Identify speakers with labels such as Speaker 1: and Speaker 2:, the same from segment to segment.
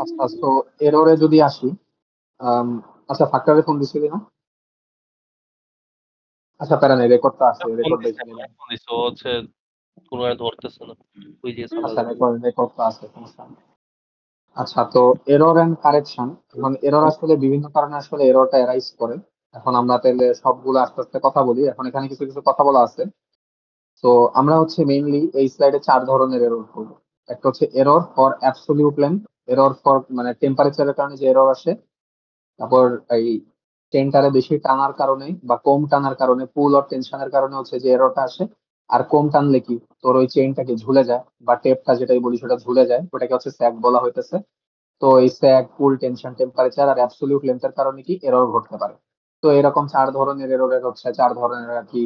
Speaker 1: আচ্ছা, তো এররে যদি আসি, আম, আচ্ছা ফাঁকটারে ফোন দিছিলি না? আচ্ছা প্যারা নেই, রেকর্ডটা আছে,
Speaker 2: ফোন
Speaker 1: রেকর্ড
Speaker 2: দিছে,
Speaker 1: দেখে নিলাম।
Speaker 2: ফোন দিছে, ও হচ্ছে কোনো ধরতেছে না, ওই যে চলে
Speaker 1: আচ্ছা
Speaker 2: যাবে।
Speaker 1: রেকর্ডটা আছে, সমস্যা নেই। আচ্ছা, তো এরর এন্ড কারেকশন। এখন এরর আসলে বিভিন্ন কারণে আসলে এররটা অ্যারাইজ করে। এখন আমরা তাহলে সবগুলো আস্তে আস্তে কথা বলি। এখন এখানে কিছু কিছু কথা বলা আছে। তো আমরা হচ্ছে মেইনলি এই স্লাইডে চার ধরনের এরর করবো। একটা হচ্ছে error for absolute length, error for মানে টেম্পারেচারের কারণে যে এরর আসে, তারপর এই চেনটারে বেশি টানার কারণে বা কম টানার কারণে, পুল অর টেনশনের কারণে হচ্ছে যে এররটা আসে। আর কম টানলে কি তোর ওই চেইনটাকে ঝুলে যায় বা টেপটা যেটাই বলি সেটা ঝুলে যায়, ওটাকে হচ্ছে স্যাগ বলা হইতেছে। তো এই স্যাগ, পুল, টেনশন, টেম্পারেচার আর অ্যাবসলিউট লেন্থের কারণে কি এরর ঘটতে পারে। তো এরকম চার ধরনের এররের হচ্ছে চার ধরনের আর কি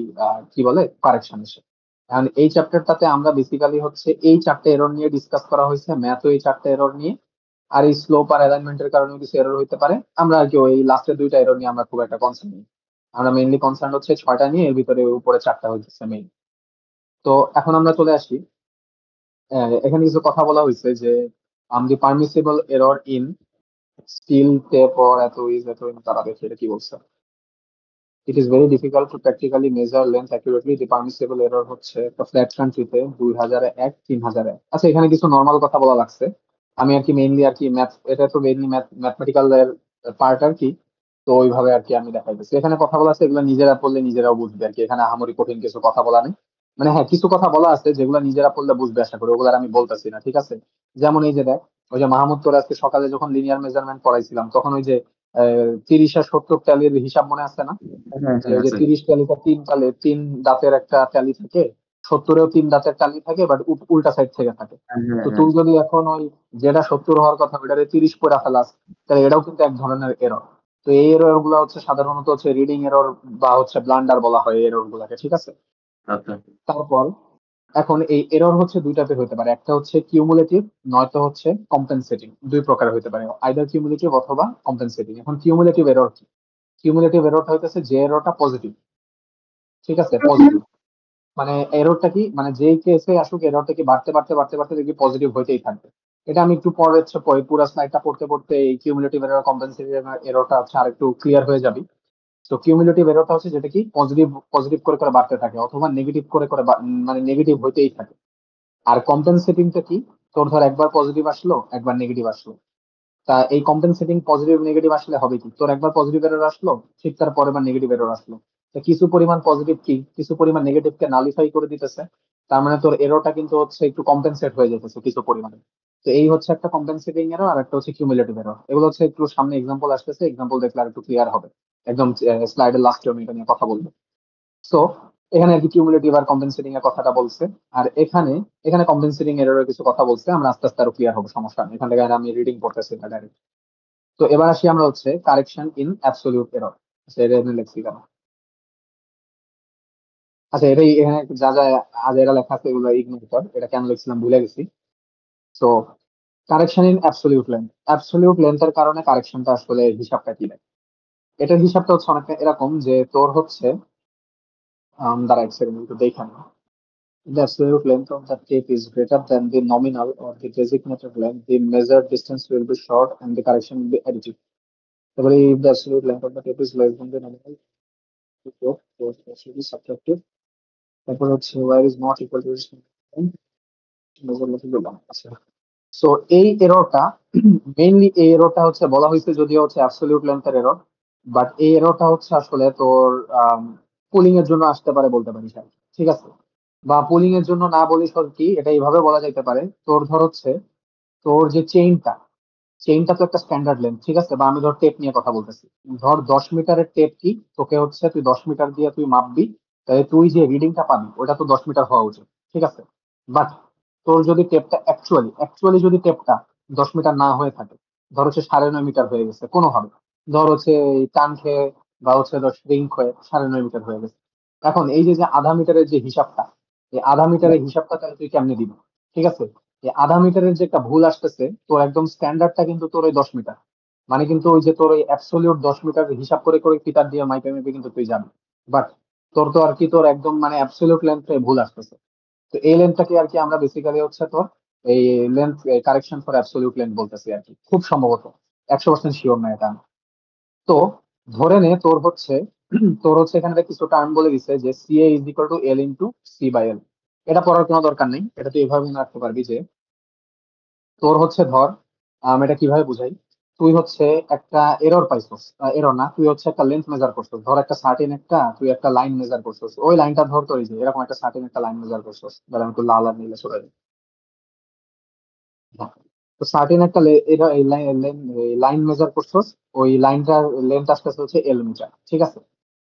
Speaker 1: কি বলে কারেকশন এসে। এখন এই চ্যাপ্টারটাতে আমরা বেসিক্যালি হচ্ছে এই চারটে এরর নিয়ে ডিসকাস করা হয়েছে, ম্যাথও এই চারটে এরর নিয়ে। আর এই স্লোপ আর অ্যালাইনমেন্টের কারণে কিছু এরর হতে পারে। আমরা আর কি ওই লাস্টের দুইটা এরর নিয়ে আমরা খুব একটা কনসার্ন নেই। আমরা মেইনলি কনসার্ন হচ্ছে ছয়টা নিয়ে, এর ভিতরে উপরে চারটা হচ্ছে মেইন। তো এখন আমরা চলে আসি, এখানে কিছু কথা বলা হয়েছে যে the permissible error in steel tape or এত ইজ এত তারা দেখে এটা কি বলছে। It is very difficult to practically measure length accurately. The permissible error হচ্ছে একটা ফ্ল্যাট কান্ট্রিতে 2001, 3001। আচ্ছা, এখানে কিছু নর্মাল কথা বলা লাগছে। আমি আর কি মেইনলি আর কি ম্যাথ, এটা তো মেইনলি ম্যাথমেটিক্যাল এর পার্ট আর কি। তো ওইভাবে আর কি আমি দেখাইতেছি। এখানে কথা বলা আছে, এগুলো নিজেরা পড়লে নিজেরাও বুঝবে আর কি। এখানে আহামরি কঠিন কিছু কথা বলা নেই। মানে হ্যাঁ, কিছু কথা বলা আছে যেগুলো নিজেরা পড়লে বুঝবে, আশা করি ওগুলো আর আমি বলতেছি না, ঠিক আছে? যেমন এই যে দেখ, ওই যে মাহমুদ তোর আজকে সকালে যখন লিনিয়ার মেজারমেন্ট পড়াইছিলাম, তখন ওই যে 30 আর 70 ট্যালির হিসাব মনে আছে না?
Speaker 3: হ্যাঁ
Speaker 1: যে
Speaker 3: হ্যাঁ
Speaker 1: ওই যে
Speaker 3: আছে।
Speaker 1: 30 ট্যালিটা তিন তালে, তিন দাঁতের একটা ট্যালি থাকে, 70-এও তিন দাঁতের ট্যালি থাকে, বাট উল্টা সাইড থেকে থাকে।
Speaker 3: হ্যাঁ হ্যাঁ
Speaker 1: তো
Speaker 3: হ্যাঁ।
Speaker 1: তুই যদি এখন ওই যেটা 70 হওয়ার কথা ওইটারে 30 করে ফেলাস, তাহলে এটাও কিন্তু এক ধরনের এরর। তো এই এরর গুলা হচ্ছে সাধারণত হচ্ছে রিডিং এরর বা হচ্ছে ব্লান্ডার বলা হয় এরর গুলাকে, ঠিক আছে?
Speaker 3: আচ্ছা
Speaker 1: তারপর এখন এই এরর হচ্ছে দুইটাতে হতে পারে, একটা হচ্ছে কিউমুলেটিভ, নয়তো হচ্ছে কম্পেনসেটিং। দুই প্রকার হতে পারে, আইদার কিউমুলেটিভ অথবা কম্পেনসেটিং। এখন কিউমুলেটিভ এরর কি? কিউমুলেটিভ এররটা হইতেছে যে এররটা পজিটিভ, ঠিক আছে, পজিটিভ। মানে এররটা কি, মানে যেই কেসে আসুক এররটা কি বাড়তে বাড়তে বাড়তে বাড়তে দেখবি পজিটিভ হইতেই থাকবে। এটা আমি একটু পরে হচ্ছে পুরো স্লাইডটা পড়তে পড়তে এই কিউমুলেটিভ এরর, কম্পেনসেটিভ এররটা হচ্ছে আর একটু ক্লিয়ার হয়ে যাবে। তো কিউমুলেটিভ এররটা হচ্ছে যেটা কি পজিটিভ পজিটিভ করে করে বাড়তে থাকে, অথবা নেগেটিভ করে করে মানে নেগেটিভ হইতেই থাকে। আর কম্পেনসেটিংটা কি, তোর ধর একবার পজিটিভ আসলো, একবার নেগেটিভ আসলো। তা এই কম্পেনসেটিং পজিটিভ নেগেটিভ আসলে হবে কি, তোর একবার পজিটিভ এরর আসলো, ঠিক তার পরে বার নেগেটিভ এরর আসলো। তো কিছু পরিমাণ পজিটিভ কি কিছু পরিমাণ নেগেটিভ কে নালিফাই করে দিতেছে। তার মানে তোর এররটা কিন্তু হচ্ছে একটু কম্পেনসেট হয়ে যেতেছে কিছু পরিমাণে। তো এই হচ্ছে একটা কম্পেনসেটিং এরর, আর একটা হচ্ছে কিউমুলেটিভ এরর। এগুলো হচ্ছে একটু সামনে এক্সাম্পল আসতেছে, এক্সাম্পল দেখলে আর একটু ক্লিয়ার হবে। একদম স্লাইডের লাস্টে আমি এটা নিয়ে কথা বলবো। সো এখানে আর কি কিউমুলেটিভ আর কম্পেনসেটিং এর কথাটা বলছে। আর এখানে এখানে কম্পেনসেটিং এরর কিছু কথা বলছে, আমরা আস্তে আস্তে আরো ক্লিয়ার হবো, সমস্যা নেই। এখান থেকে আর আমি রিডিং করতেছি না direct। তো এবার আসি আমরা হচ্ছে কারেকশন ইন অ্যাবসলিউট এরর। আচ্ছা, এটা এখানে লিখছি কেন? আচ্ছা, এটাই এখানে যা যা আজ এরা লেখা আছে এগুলো ইগনোর কর, এটা কেন লিখছিলাম ভুলে গেছি। তো correction in absolute length, absolute লেন্থের কারণে কারেকশনটা আসলে হিসাবটা কি লাগে। এটার হিসাবটা হচ্ছে অনেকটা এরকম যে তোর হচ্ছে দাঁড়া এক সেকেন্ড একটু দেখে নি। The absolute length of the tape is greater than the nominal or the designated length, the measured distance will be short and the correction will be additive. তারপরে if the absolute length of the tape is less than the nominal, the tape will be subtractive. তারপর হচ্ছে wire is not equal to its measure লিখে দিলাম। আচ্ছা, so এই এররটা mainly এই এররটা হচ্ছে বলা হয়েছে যদিও হচ্ছে অ্যাবসলিউট লেন্থের এরর, বাট এই এররটা হচ্ছে আসলে তোর পুলিং এর জন্য আসতে পারে বলতে পারিস আর কি, ঠিক আছে? বা পুলিং এর জন্য না বলিস কি, এটা এইভাবে বলা যাইতে পারে। তোর ধর হচ্ছে তোর যে চেইনটা তো একটা স্ট্যান্ডার্ড লেন্থ, ঠিক আছে? বা আমি ধর টেপ নিয়ে কথা বলতেছি। ধর 10 মিটারের টেপ কি, তোকে হচ্ছে তুই 10 মিটার দিয়ে তুই মাপবি, তাহলে তুই যে রিডিংটা পাবি ওটা তো 10 মিটার হওয়া উচিত, ঠিক আছে? বাট তোর যদি টেপটা অ্যাকচুয়ালি যদি টেপটা 10 মিটার না হয়ে থাকে, ধর হচ্ছে 9.5 মিটার হয়ে গেছে কোনোভাবে, ধর হচ্ছে এই টান খেয়ে বা হচ্ছে ধর শ্রিঙ্ক হয়ে 9.5 মিটার হয়ে গেছে। এখন এই যে যে আধা মিটারের যে হিসাবটা, এই আধা মিটারের হিসাবটা তাহলে তুই কেমনে দিবি? ঠিক আছে, এই আধা মিটারের যে একটা ভুল আসতেছে, তোর একদম স্ট্যান্ডার্ডটা কিন্তু তোর ওই 10 মিটার। মানে কিন্তু ওই যে তোর ওই অ্যাবসলিউট 10 মিটার হিসাব করে করে ফিতার দিয়ে মাইপে মেপে কিন্তু তুই যাবি। বাট তোর তো আর কি তোর একদম মানে অ্যাবসলিউট লেন্থে ভুল আসতেছে। তো এই লেন্থটাকে আর কি আমরা বেসিক্যালি হচ্ছে তোর এই length correction for absolute length বলতেছি আর কি, খুব সম্ভবত, 100% শিওর না এটা আমি। তো ধরে নে তোর হচ্ছে তোর হচ্ছে এখানে কিছু টার্ম বলে দিছে যে CA is equal to L into C by L. এটা পড়ার কোনো দরকার নেই, এটা তুই এভাবে মনে রাখতে পারবি যে তোর হচ্ছে ধর, এটা কিভাবে বুঝাই, তুই হচ্ছে একটা এরর পাইছস, এরর না, তুই হচ্ছে একটা লেন্থ মেজার করছস, ধর একটা সার্টেন একটা তুই একটা লাইন মেজার করছস, ওই লাইনটা ধর তোর এই যে এরকম একটা সার্টেন একটা লাইন মেজার করছস, ধর আমি একটু লাল আর নীলে সরাই দিই। হ্যাঁ। তো সার্টেন একটা লাইন মেজার করছস, ওই লাইনটার লেন্থ আসতেছে হচ্ছে এল মিটার, ঠিক আছে।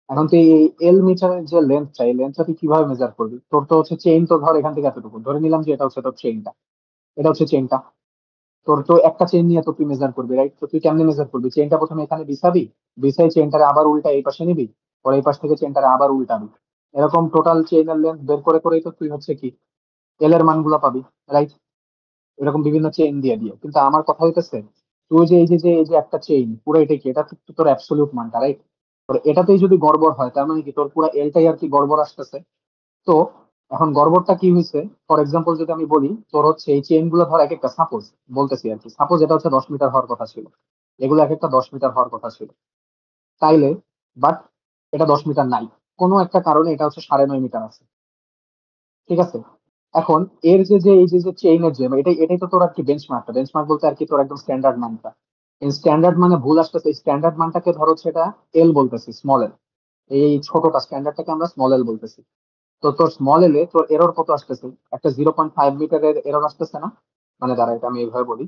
Speaker 1: এখন তুই এই এল মিটারের যে লেন্থটা, এই লেন্থটা তুই কিভাবে মেজার করবি? তোর তো হচ্ছে চেইন, তো ধর এখান থেকে এতটুকু ধরে নিলাম যে এটা হচ্ছে তোর চেইনটা, এটা হচ্ছে চেইনটা। তোর তো একটা চেইন নিয়ে তো তুই মেজার করবি, রাইট? তো তুই কেমনে মেজার করবি? চেইনটা প্রথমে এখানে বিছাবি, বিছাই চেইনটারে আবার উল্টা এই পাশে নিবি, পরে এই পাশ থেকে চেইনটারে আবার উল্টাবি, এরকম টোটাল চেইনের লেন্থ বের করে করেই তো তুই হচ্ছে কি এল এর মানগুলো পাবি, রাইট? এরকম বিভিন্ন চেইন দিয়ে দিয়ে, কিন্তু আমার কথা হইতেছে তুই যে এই যে একটা চেইন পুরো এটা কি, এটা তো তোর অ্যাবসলিউট মানটা, রাইট? তোর এটাতেই যদি গড়বড় হয় তার মানে কি তোর পুরো এলটাই আর কি গড়বড় আসতেছে। তো এখন গড়বড়টা কি হয়েছে, ফর এক্সাম্পল যদি আমি বলি, তোর হচ্ছে এই চেইন গুলো ধর এক একটা, সাপোজ বলতেছি আর কি, সাপোজ এটা হচ্ছে 10 মিটার হওয়ার কথা ছিল, এগুলো এক একটা 10 মিটার হওয়ার কথা ছিল, তাইলে বাট এটা 10 মিটার নাই, কোনো একটা কারণে এটা হচ্ছে 9.5 মিটার আছে, ঠিক আছে। এখন এর এই যে চেইনের যে এটাই তো তোর আর কি বেঞ্চমার্কটা, বেঞ্চমার্ক বলতে আর কি তোর একদম স্ট্যান্ডার্ড মানটা। এই স্ট্যান্ডার্ড মানে ভুল আসতেছে, স্ট্যান্ডার্ড মানটাকে ধরো সেটা এল বলতেছি, স্মল এল, এই ছোটটা স্ট্যান্ডার্ডটাকে আমরা স্মল এল বলতেছি। তো তোর স্মল এল এ তোর এরর কত আসতেছে? একটা 0.5 মিটারের এরর আসতেছে না? মানে দাঁড়া, এটা আমি এইভাবে বলি,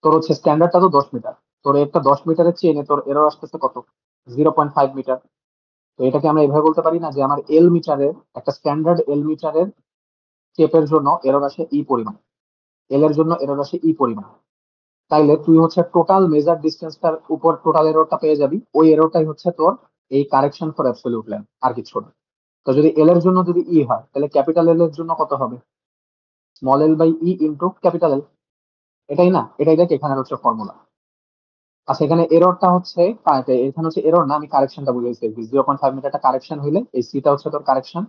Speaker 1: তোর হচ্ছে স্ট্যান্ডার্ডটা তো 10 মিটার, তোর একটা 10 মিটারের চেনে তোর এরর আসতেছে কত? 0.5 মিটার। তো এটাকে আমরা এইভাবে বলতে পারি না যে আমার এল মিটারের, একটা স্ট্যান্ডার্ড এল মিটারের চেপের জন্য এরর আসে ই পরিমাণ, এল এর জন্য এরর আসে ই পরিমাণ। তাইলে তুই হচ্ছে টোটাল মেজার ডিস্টেন্সটার উপর টোটাল এররটা পেয়ে যাবি, ওই এররটাই হচ্ছে তোর এই কারেকশন ফর অ্যাবসলিউট লেন্থ, আর কিছু না। তো যদি এল এর জন্য যদি ই হয়, তাহলে ক্যাপিটাল এল এর জন্য কত হবে? Small L by E into capital L. এটাই না, এটাই দেখ এখানে হচ্ছে ফর্মুলা। আচ্ছা, এখানে এররটা হচ্ছে এখানে হচ্ছে এরর না, আমি কারেকশনটা বুঝেছি। 0.5 মিটারটা কারেকশন হইলে এই সিটা হচ্ছে তোর কারেকশন।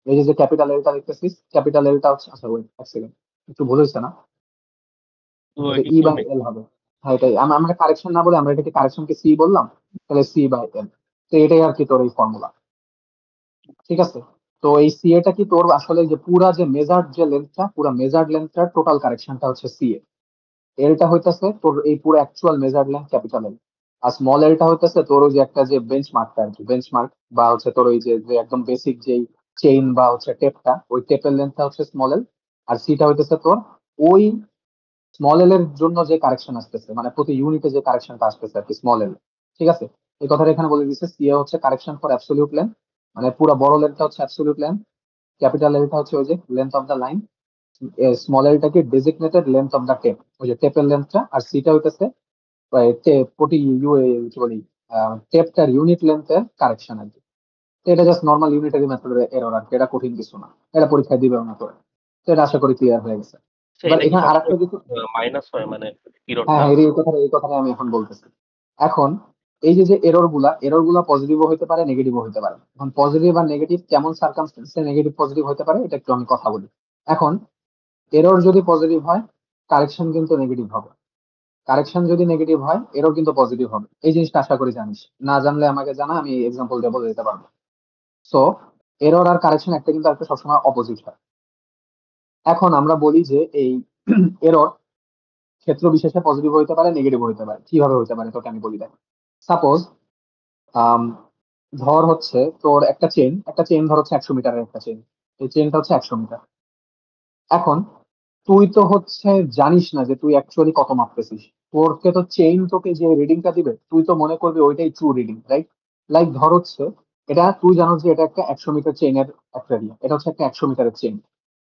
Speaker 1: এই যে যে ক্যাপিটাল এলটা দেখতেছিস, ক্যাপিটাল এলটা হচ্ছে, আচ্ছা ওয়েট এক সেকেন্ড, একটু ভুল হয়েছে না,
Speaker 2: তো
Speaker 1: এটা ই
Speaker 2: কিছু
Speaker 1: বাই
Speaker 2: নেই।
Speaker 1: এল হবে। হ্যাঁ এটাই, আমরা কারেকশন না বলে আমরা এটাকে কারেকশনকে সি বললাম, তাহলে সি বাই এল। তো এটাই আর কি তোর এই ফর্মুলা, ঠিক আছে। তো এই সি এটা কি তোর আসলে যে পুরা যে মেজার্ড যে লেন্থটা, পুরা মেজার্ড লেন্থটার টোটাল কারেকশনটা হচ্ছে সি। এলটা হইতাছে তোর এই পুরো অ্যাকচুয়াল মেজারমেন্ট ক্যাপিটাল এল, আর স্মল এলটা হইতাছে তোর ওই যে একটা যে বেঞ্চমার্কটা আর কি, বেঞ্চমার্ক বা হচ্ছে তোর ওই যে যে একদম বেসিক যেই চেইন বা হচ্ছে টেপটা, ওই টেপের লেন্থটা হচ্ছে স্মল এল। আর সিটা হইতেছে তোর ওই স্মল এল এর জন্য যে কারেকশন আসতেছে, মানে প্রতি ইউনিটে যে কারেকশনটা আসতেছে আর কি স্মল এল, ঠিক আছে। এই কথাটা এখানে বলে দিচ্ছে, সি হচ্ছে কারেকশন ফর অ্যাবসলিউট লেন্থ, মানে পুরো বড় লেন্থটা হচ্ছে অ্যাবসলিউট লেন্থ, ক্যাপিটাল এলটা হচ্ছে ওই যে length of the line, small এলটাকে designated length of the tape, ওই যে টেপের লেন্থটা, আর সিটা হইতেছে প্রতি কি বলি টেপটার ইউনিট লেন্থের কারেকশন আর কি। তো এটা জাস্ট নর্মাল ইউনিটারি মেথডের এরর আর কি, এটা কঠিন কিছু না, এটা পরীক্ষায় দিবেও না করে। তো এটা আশা করি ক্লিয়ার হয়ে গেছে।
Speaker 2: আচ্ছা,
Speaker 1: এবার
Speaker 2: এটা কি
Speaker 1: এখানে আর একটা
Speaker 2: সবসময়
Speaker 1: কিছু,
Speaker 2: মাইনাস হয় মানে
Speaker 1: হ্যাঁ
Speaker 2: ইরোরটা?
Speaker 1: হ্যাঁ, এই কথাটা আমি এখন বলতেছি। এখন এই যে যে এরর গুলা পজিটিভও হতে পারে, নেগেটিভও হতে পারে। এখন পজিটিভ আর নেগেটিভ কেমন সার্কামস্টেন্সে নেগেটিভ পজিটিভ হতে পারে, এটা একটু আমি কথা বলি। এখন এরর যদি পজিটিভ হয়, কারেকশন কিন্তু নেগেটিভ হবে। কারেকশন যদি নেগেটিভ হয়, এরও কিন্তু পজিটিভ হবে। এই জিনিসটা আশা করি জানিস, না জানলে আমাকে জানা, আমি এক্সাম্পল দিয়ে বলে দিতে পারবো। সো এরর আর কারেকশন একটা কিন্তু একটা সবসময় অপোজিট হয়। এখন আমরা বলি যে এই এরর ক্ষেত্র বিশেষে পজিটিভ হতে পারে, নেগেটিভ হতে পারে। কিভাবে হতে পারে তোকে আমি বলি দেখ। সাপোজ ধর হচ্ছে তোর একটা চেইন ধর হচ্ছে 100 মিটারের একটা চেইন, এই চেইনটা হচ্ছে 100 মিটার। এখন তুই তো হচ্ছে জানিস না যে তুই অ্যাকচুয়ালি কত মাপতেছিস, তোরকে তো চেইন তোকে যে রিডিংটা দিবে তুই তো মনে করবি ওইটাই ট্রু রিডিং, রাইট? লাইক ধর হচ্ছে এটা তুই জানোস যে এটা একটা 100 মিটার চেইনের একটা এরিয়া, এটা হচ্ছে একটা 100 মিটারের চেইন।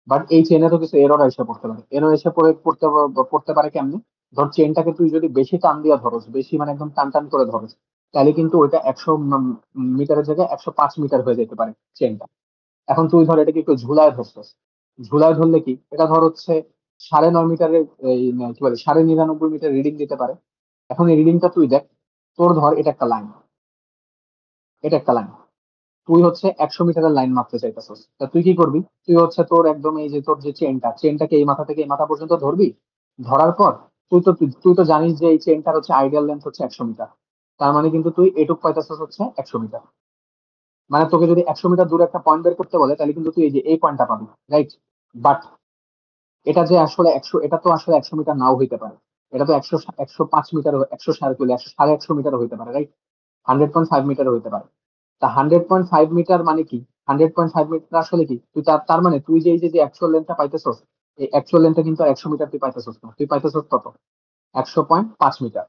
Speaker 1: বাট এই চেইনে তো কিছু এরর এসে পড়তে পারে, এরর এসে পড়তে পারে কেমনে? ধর চেইনটাকে তুই যদি বেশি টান দিয়া ধরস, বেশি মানে একদম টান টান করে ধরস, তাহলে কিন্তু ওইটা 100 মিটারের জায়গায় 105 মিটার হয়ে যেতে পারে চেইনটা। এখন তুই ধর এটাকে একটু ঝুলায় ধরছিস, ঝুলায় ধরলে কি এটা ধর হচ্ছে 9.5 মিটারের এই কি বলে 99.5 মিটার রিডিং দিতে পারে। এখন এই রিডিংটা তুই দেখ, তোর ধর এটা একটা লাইন, এটা একটা লাইন, তুই হচ্ছে 100 মিটারের লাইন মাপতে চাইতেছস, তা তুই কি করবি? তুই হচ্ছে তোর একদম এই যে তোর যে চেনটাকে এই মাথা থেকে এই মাথা পর্যন্ত ধরবি। ধরার পর তুই তো জানিস যে এই চেনটার হচ্ছে আইডিয়াল লেন্থ হচ্ছে 100 মিটার। তার মানে কিন্তু তুই এটুক পাইতেছস হচ্ছে 100 মিটার। মানে তোকে যদি 100 মিটার দূরে একটা পয়েন্ট বের করতে বলে, তাহলে কিন্তু তুই এই যে এই পয়েন্টটা পাবি, রাইট? বাট এটা যে আসলে 100, এটা তো আসলে 100 মিটার নাও হইতে পারে। এটা তো 105 মিটার, 100 সাড়ে 150 মিটার হইতে পারে, রাইট? 100.5 মিটার হইতে পারে। তা 100.5 মিটার মানে কি? 100.5 মিটার আসলে কি? তুই তার মানে তুই যে এই যে অ্যাকচুয়াল লেন্থটা পাইতেছস, এই অ্যাকচুয়াল লেন্থটা কিন্তু আর 100 মিটার তুই পাইতেছস না, তুই পাইতেছস কত? 100.5 মিটার।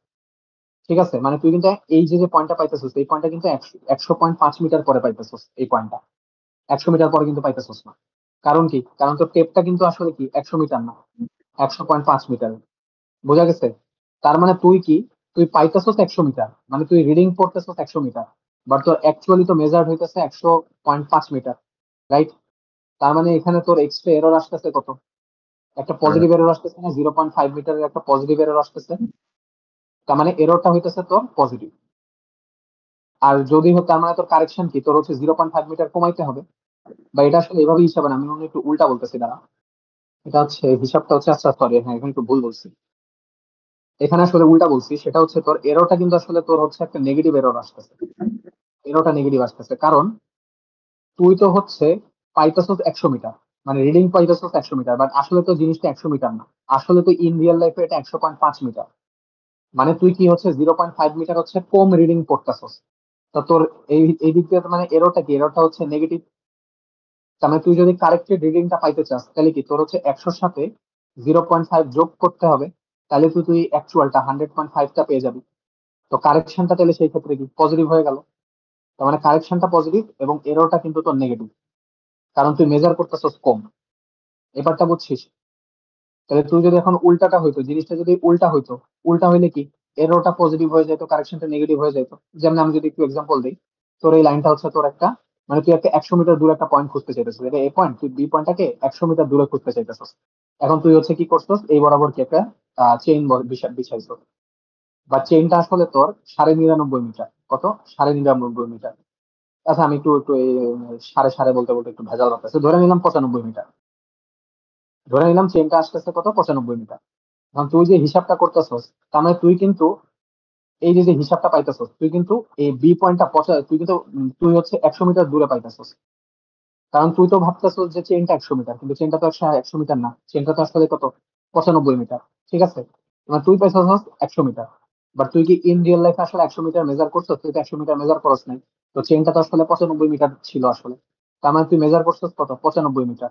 Speaker 1: ঠিক আছে, মানে তুই কিন্তু এই যে পয়েন্টটা পাইতেছস, এই পয়েন্টটা কিন্তু 100.5 মিটার পরে পাইতেছস। এই পয়েন্টটা 100 মিটার পরে কিন্তু পাইতেছস না। কারণ কি? কারণ তোর টেপটা কিন্তু আসলে কি 100 মিটার না, 100.5 মিটার। বোঝা গেছে? তার মানে তুই কি, তুই পাইতেছস 100 মিটার, মানে তুই রিডিং করতেছস 100 মিটার, বাট তোর অ্যাকচুয়ালি তো মেজার্ড হইতেছে 100.5 মিটার, রাইট? তার মানে এখানে তোর এক্সট্রা এরর আসতেছে কত? একটা পজিটিভ এরর আসতেছে না? 0.5 মিটারের একটা পজিটিভ এরর আসতেছে। তার মানে এররটা হইতেছে তোর পজিটিভ। আর যদি তার মানে তোর কারেকশন কি, তোর হচ্ছে 0.5 মিটার কমাইতে হবে। বা এটা আসলে এভাবে হিসাবে না, আমি মনে হয় একটু উল্টা বলতেছি দাঁড়া। এটা হচ্ছে হিসাবটা হচ্ছে, আচ্ছা সরি, হ্যাঁ এখানে একটু ভুল বলছি। এখানে আসলে উল্টা বলছি, সেটা হচ্ছে তোর এররটা কিন্তু আসলে তোর হচ্ছে একটা নেগেটিভ এরর আসতেছে। এররটা নেগেটিভ আসতেছে কারণ তুই তো হচ্ছে পাইতেছস 100 মিটার, মানে রিডিং পাইতেছস 100 মিটার, বাট আসলে তো জিনিসটা 100 মিটার না। আসলে তো ইন রিয়েল লাইফে এটা 100.5 মিটার। মানে তুই কি হচ্ছে 0.5 মিটার হচ্ছে কম রিডিং করতেছস। তো তোর এই দিক দিয়ে তো মানে এররটা কি, এররটা হচ্ছে নেগেটিভ। তার মানে তুই যদি কারেক্টেড রিডিংটা পাইতে চাস, তাহলে কি তোর হচ্ছে 100-র সাথে 0.5 যোগ করতে হবে। তাহলে তুই অ্যাকচুয়ালটা 100.5টা পেয়ে যাবি। তো কারেকশনটা তাহলে সেই ক্ষেত্রে কি পজিটিভ হয়ে গেল। তার মানে কারেকশনটা পজিটিভ এবং এররটা কিন্তু তোর নেগেটিভ, কারণ তুই মেজার করতেছস কম। এবারটা বুঝছিস? তাহলে তুই যদি এখন উল্টাটা হইতো, জিনিসটা যদি উল্টা হইতো, উল্টা হইলে কি, এররটা পজিটিভ হয়ে যেত, কারেকশনটা নেগেটিভ হয়ে যেত। যেমন আমি যদি একটু এক্সাম্পল দিই, তোর এই লাইনটা হচ্ছে তোর একটা, মানে তুই একটা 100 মিটার দূরে একটা পয়েন্ট খুঁজতে চাইতেছিস, এটা এ পয়েন্ট, তুই বি পয়েন্টটাকে 100 মিটার দূরে খুঁজতে চাইতেছিস। এখন তুই হচ্ছে কি করছস, এই বরাবর কি একটা চেইন বিছাইছস। বা চেইনটা আসলে তোর 99.5 মিটার, কত? 99.5 মিটার। আচ্ছা আমি একটু একটু এই সাড়ে সাড়ে বলতে বলতে একটু ভেজাল লাগতেছে, ধরে নিলাম 95 মিটার। ধরে নিলাম চেনটা আসতেছে কত? 95 মিটার। এখন তুই যে হিসাবটা করতেছস, তার মানে তুই কিন্তু এই যে হিসাবটা পাইতেছস, তুই কিন্তু এই বি পয়েন্টটা তুই কিন্তু তুই হচ্ছে 100 মিটার দূরে পাইতেছস। কারণ তুই তো ভাবতেছস যে চেনটা 100 মিটার, কিন্তু চেনটা তো 100 মিটার না, চেনটা তো আসলে কত? 95 মিটার। ঠিক আছে, মানে তুই পাইতেছস 100 মিটার। বাট তুই কি ইন রিয়েল লাইফে আসলে 100 মিটার মেজার করছস? তুই তো 100 মিটার মেজার করস নাই। তো চেনটা তো আসলে 95 মিটার ছিল আসলে। তার মানে তুই মেজার করছস কত? 95 মিটার।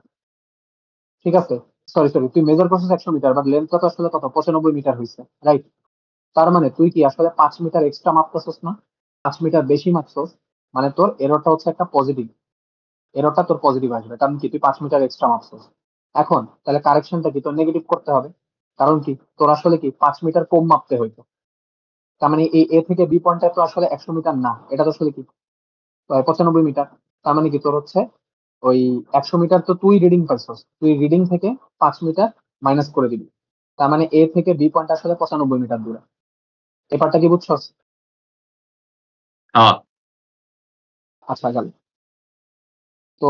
Speaker 1: ঠিক আছে, সরি সরি, তুই মেজার করছিস 100 মিটার, বাট লেন্থটা তো আসলে কত? 95 মিটার হয়েছে, রাইট? তার মানে তুই কি আসলে 5 মিটার এক্সট্রা মাপতেছস না? 5 মিটার বেশি মাপছস, মানে তোর এররটা হচ্ছে একটা পজিটিভ। এররটা তোর পজিটিভ আসবে, কারণ কি তুই 5 মিটার এক্সট্রা মাপছস। এখন তাহলে কারেকশনটা কি তোর নেগেটিভ করতে হবে। কারণ কি তোর আসলে কি 5 মিটার কম মাপতে হইতো। তার মানে এই এ থেকে বি পয়েন্টটা তো আসলে 100 মিটার না, এটা তো আসলে কি 95 মিটার। তার মানে কি তোর হচ্ছে ওই 100 মিটার তো তুই রিডিং পাইছস, তুই রিডিং থেকে 5 মিটার মাইনাস করে দিবি। তার মানে এ থেকে বি পয়েন্ট আসলে 95 মিটার দূরে। এবারটা কি বুঝছস?
Speaker 3: হ্যাঁ
Speaker 1: আচ্ছা গেল। তো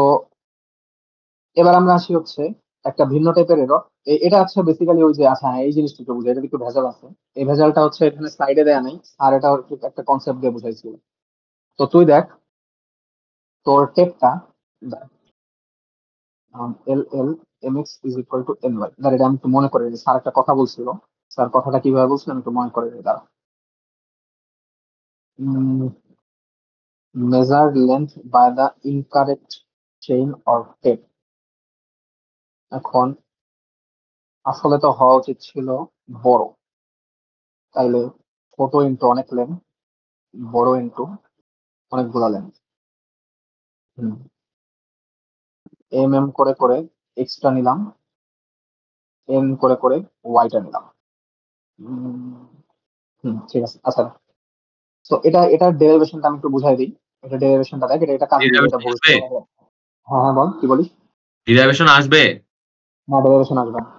Speaker 1: এবার আমরা আসি হচ্ছে একটা ভিন্ন টাইপের এরর। এটা হচ্ছে বেসিক্যালি ওই যে, আচ্ছা হ্যাঁ, এই জিনিসটা একটু বুঝাই, এটা একটু ভেজাল আছে। এই ভেজালটা হচ্ছে এখানে স্লাইডে দেয়া নাই, আর এটা একটা কনসেপ্ট দিয়ে বুঝাইছিল। তো তুই দেখ, তোর টেপটা L L M X is equal to N Y. এটা আমি একটু মনে করে নিই, স্যার একটা কথা বলছিল। স্যার কথাটা কিভাবে বলছিল আমি একটু মনে করে নিই, দাঁড়া। Measure length by the incorrect chain or tape. এখন আসলে তো হওয়া উচিত ছিল বড়, তাইলে ছোট ইন্টু অনেক লেন্থ, বড় ইন্টু অনেকগুলা লেন্থ। এম এম করে করে এক্সটা নিলাম, এন করে করে ওয়াইটা নিলাম। ঠিক আছে, আচ্ছা। তো এটার ডেরিভেশনটা আমি একটু বুঝাই দিই। এটা ডেরিভেশনটা দেখ, এটা কাজ দিবে, এটা
Speaker 3: ডিরাইভেশন আসবে
Speaker 1: ভবিষ্যতে। হ্যাঁ হ্যাঁ, বল কি বলিস?
Speaker 3: ডিরাইভেশন আসবে
Speaker 1: না, ডেরিভেশন আসবে না।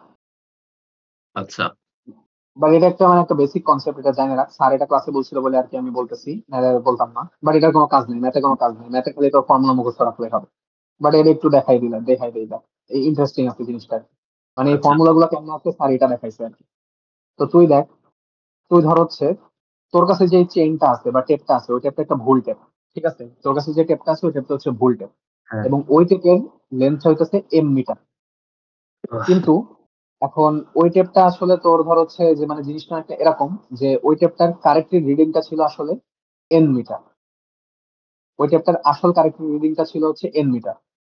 Speaker 3: আচ্ছা
Speaker 1: বাট এটা একটা মানে একটা বেসিক কনসেপ্ট, এটা জানি রাখ। স্যার এটা ক্লাসে বলছিল বলে আর কি আমি বলতেছি, নাহলে বলতাম না। বাট এটার কোনো কাজ নেই, ম্যাথে কোনো কাজ নেই, ম্যাথে খালি তোর ফর্মুলা মুখস্থ রাখলে হবে। বাট এটা একটু দেখাই দিই দেখ, এই ইন্টারেস্টিং আছে জিনিসটা আর কি। মানে এই
Speaker 2: আচ্ছা।
Speaker 1: ফর্মুলা গুলো কেমন আছে স্যার এটা দেখাইছে আর কি। তো তুই দেখ, তুই ধর হচ্ছে তোর কাছে যে চেইনটা আছে বা টেপটা আছে, ওই টেপটা একটা ভুল টেপ। ঠিক আছে, তোর কাছে যে টেপটা আছে ওই টেপটা হচ্ছে ভুল টেপ,
Speaker 2: হ্যাঁ।
Speaker 1: এবং ওই টেপের লেন্থ হইতেছে এম মিটার। কিন্তু এখন ওই টেপটা আসলে তোর ধর হচ্ছে যে মানে জিনিসটা একটা এরকম, যে ওই টেপটার কারেক্টেড রিডিংটা ছিল আসলে এন মিটার। ওই টেপটার আসল কারেক্টেড রিডিংটা ছিল হচ্ছে এন মিটার।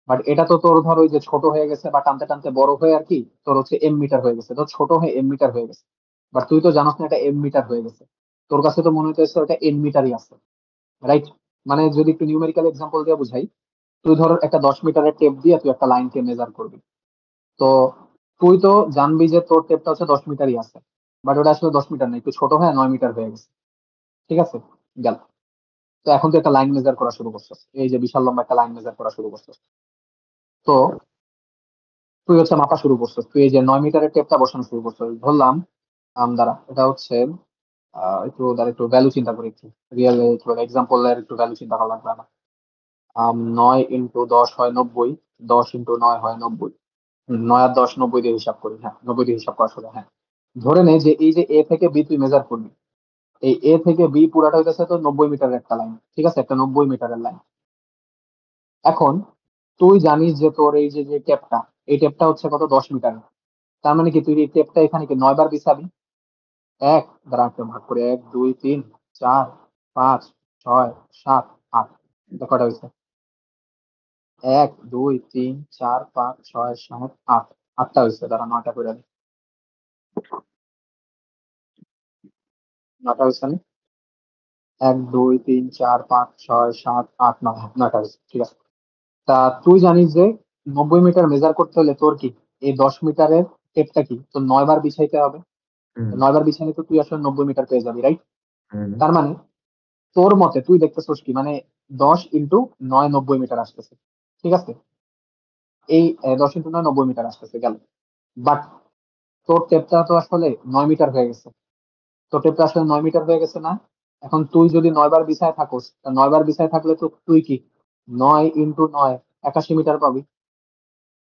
Speaker 1: বাট এটা তো তোর ধর ওই যে ছোট হয়ে গেছে বা টানতে টানতে বড় হয়ে আর কি, তোর হচ্ছে এম মিটার হয়ে গেছে, তো ছোট হয়ে এম মিটার হয়ে গেছে। বাট তুই তো জানাস না এটা এম মিটার হয়ে গেছে, তোর কাছে তো মনে হইতেছে ওটা এন মিটারই আছে, রাইট? মানে যদি একটু নিউমেরিক্যাল এক্সাম্পল দিয়ে বুঝাই, তুই ধর একটা 10 মিটারের টেপ দিয়ে তুই একটা লাইনকে মেজার করবি। তো তুই তো জানবি যে তোর টেপটা হচ্ছে 10 মিটারই আছে, বাট ওটা আসলে 10 মিটার না, একটু ছোট হয়ে 9 মিটার হয়ে গেছে। ঠিক আছে, গেল। তো এখন তুই একটা লাইন মেজার করা শুরু করছিস, এই যে বিশাল লম্বা একটা লাইন মেজার করা শুরু করছিস। তো তুই হচ্ছে মাপা শুরু করছিস, তুই এই যে 9 মিটারের টেপটা বসানো শুরু করছিস, ধরলাম দ্বারা এটা হচ্ছে একটু দ্বারা একটু ভ্যালু চিন্তা করি, একটু রিয়েল একটু এক্সাম্পলের একটু ভ্যালু চিন্তা করা লাগবে আমার। 9 × 10 হয় 90, 10 × 9 হয় 90। 9 আর 10 90 দিয়ে হিসাব করি, হ্যাঁ 90 দিয়ে হিসাব করা শুরু, হ্যাঁ। ধরে নে যে এই যে এ থেকে বি তুই মেজার করবি, এই এ থেকে বি পুরাটা হইতেছে তো 90 মিটারের একটা লাইন। ঠিক আছে, একটা 90 মিটারের লাইন। এখন তুই জানিস যে তোর এই যে যে টেপটা, এই টেপটা হচ্ছে কত 10 মিটার। তার মানে কি তুই এই টেপটা এখানে কি 9 বার বিছাবি। এক দ্বারা একটা ভাগ করে, 1 2 3 4 5 6 7 8, কটা হয়েছে? 1 2 3 4 5 6 7 8, আটটা হয়েছে, দ্বারা 9টা করে দিই। 9টা হয়েছে না? 1 2 3 4 5 6 7 8 9, 9টা হয়েছে, ঠিক আছে। তা তুই জানিস যে 90 মিটার মেজার করতে হলে তোর কি এই 10 মিটারের টেপটা কি তোর 9 বার বিছাইতে হবে।
Speaker 2: হুম।
Speaker 1: 9 বার বিছাইলে তো তুই আসলে 90 মিটার পেয়ে যাবি, রাইট?
Speaker 2: হুম।
Speaker 1: তার মানে তোর মতে তুই দেখতেছিস কি মানে 10 × 9 90 মিটার আসতেছে। ঠিক আছে, এই 10 × 9 90 মিটার আসতেছে, গেল। বাট তোর টেপটা তো আসলে 9 মিটার হয়ে গেছে, তোর টেপটা আসলে 9 মিটার হয়ে গেছে না? এখন তুই যদি 9 বার বিছায় থাকোস, তা 9 বার বিছায় থাকলে তো তুই কি 9 × 9 81 মিটার পাবি।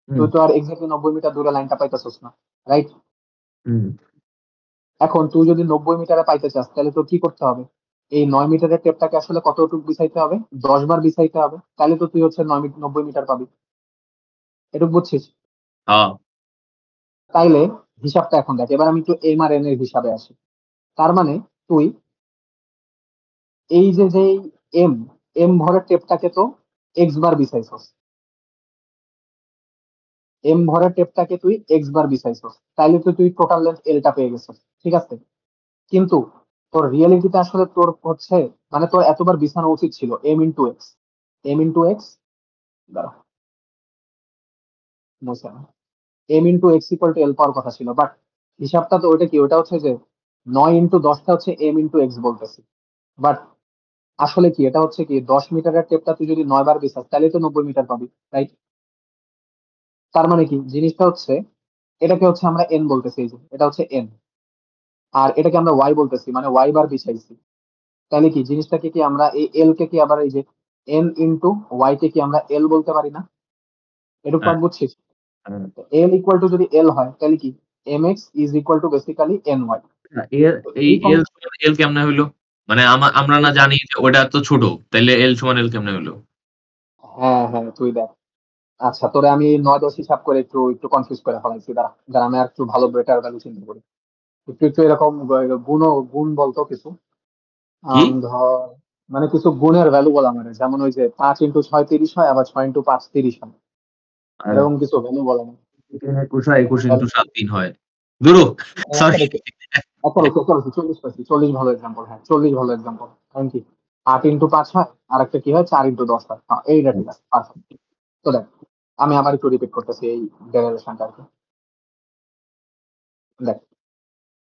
Speaker 2: হুম।
Speaker 1: তুই তো আর এক্স্যাক্টলি 90 মিটার দূরে লাইনটা পাইতেছিস না, রাইট?
Speaker 2: হুম।
Speaker 1: এখন তুই যদি 90 মিটারে পাইতে চাস, তাহলে তোর কি করতে হবে? এই 9 মিটারের টেপটাকে আসলে কতটুকু বিছাইতে হবে? 10 বার বিছাইতে হবে, তাহলে তো তুই হচ্ছে 90 মিটার পাবি। এটুকু বুঝছিস?
Speaker 2: হ্যাঁ।
Speaker 1: তাইলে হিসাবটা এখন দেখ, এবার আমি একটু এম আর এন এর হিসাবে আসি। তার মানে তুই এই যে যে এম এম ভরের টেপটাকে তো এক্স বার বিছাইছস, এম ভরের টেপটাকে তুই এক্স বার বিছাইছস, তাইলে তো তুই টোটাল লেন্থ এলটা পেয়ে গেছিস। ঠিক আছে, কিন্তু তোর রিয়েলিটিতে আসলে তোর হচ্ছে মানে তোর এতবার বিছানো উচিত ছিল M into X. M into X, দাঁড়া মুছে না, M into X equal to L পাওয়ার কথা ছিল, বাট হিসাবটা তো ওইটা কি, ওটা হচ্ছে যে 9 × 10টা হচ্ছে এম ইন্টু এক্স বলতেছি। বাট আসলে কি এটা হচ্ছে কি 10 মিটারের টেপটা তুই যদি 9 বার বিছাস, তাহলে তো 90 মিটার পাবি, রাইট? তার মানে কি জিনিসটা হচ্ছে, এটাকে হচ্ছে আমরা এন বলতেছি, এই যে এটা হচ্ছে এন, আর এটাকে আমরা ওয়াই বলতেছি, মানে ওয়াই বার বিছাইছি। তাহলে কি জিনিসটাকে কি আমরা এই এল কে কি আবার এই যে n × y কে কি আমরা এল বলতে পারি না? এটুকু
Speaker 2: হ্যাঁ।
Speaker 1: পার্ট বুঝছিস?
Speaker 2: হ্যাঁ।
Speaker 1: এল ইকুয়াল টু যদি এল হয়, তাহলে কি M X is equal to basically N Y.
Speaker 2: এর
Speaker 1: তো
Speaker 2: এই
Speaker 1: এই
Speaker 2: এল সমান এল কেমনে হইলো? মানে আমরা না জানি যে ওটা তো ছোট, তাইলে এল সমান এল কেমনে হইলো?
Speaker 1: হ্যাঁ হ্যাঁ, তুই দেখ। আচ্ছা, তোরে আমি 9 10 হিসাব করে একটু একটু কনফিউজ করে ফেলাইছি, দাঁড়া দাঁড়া আমি আর একটু ভালো বেটার ভ্যালু চিন্তা করি। একটু একটু এরকম গুণ বলতো কিছু।
Speaker 2: কি?
Speaker 1: ধর মানে কিছু গুণের ভ্যালু বলা, মানে যেমন ওই যে 5 × 6 30 হয়, আবার 6 × 5 30 হয়,
Speaker 2: আর
Speaker 1: এরকম কিছু ভ্যালু বলা না।
Speaker 2: 21 হয়, 21 ইন্টু 7 3 হয়। ধুরো,
Speaker 1: একটা
Speaker 2: সরি।
Speaker 1: দেখে, একটা দেখে 40 পাইছি, 40 ভালো এক্সাম্পল, হ্যাঁ 40 ভালো এক্সাম্পল। কারণ কি 8 × 5 হয়, আর একটা কি হয় 4 × 10 হয়, হ্যাঁ এইটা ঠিক আছে, পারফেক্ট। তো দেখ, আমি আবার একটু রিপিট করতেছি এই ডেরিভেশনটা আর কি। দেখ,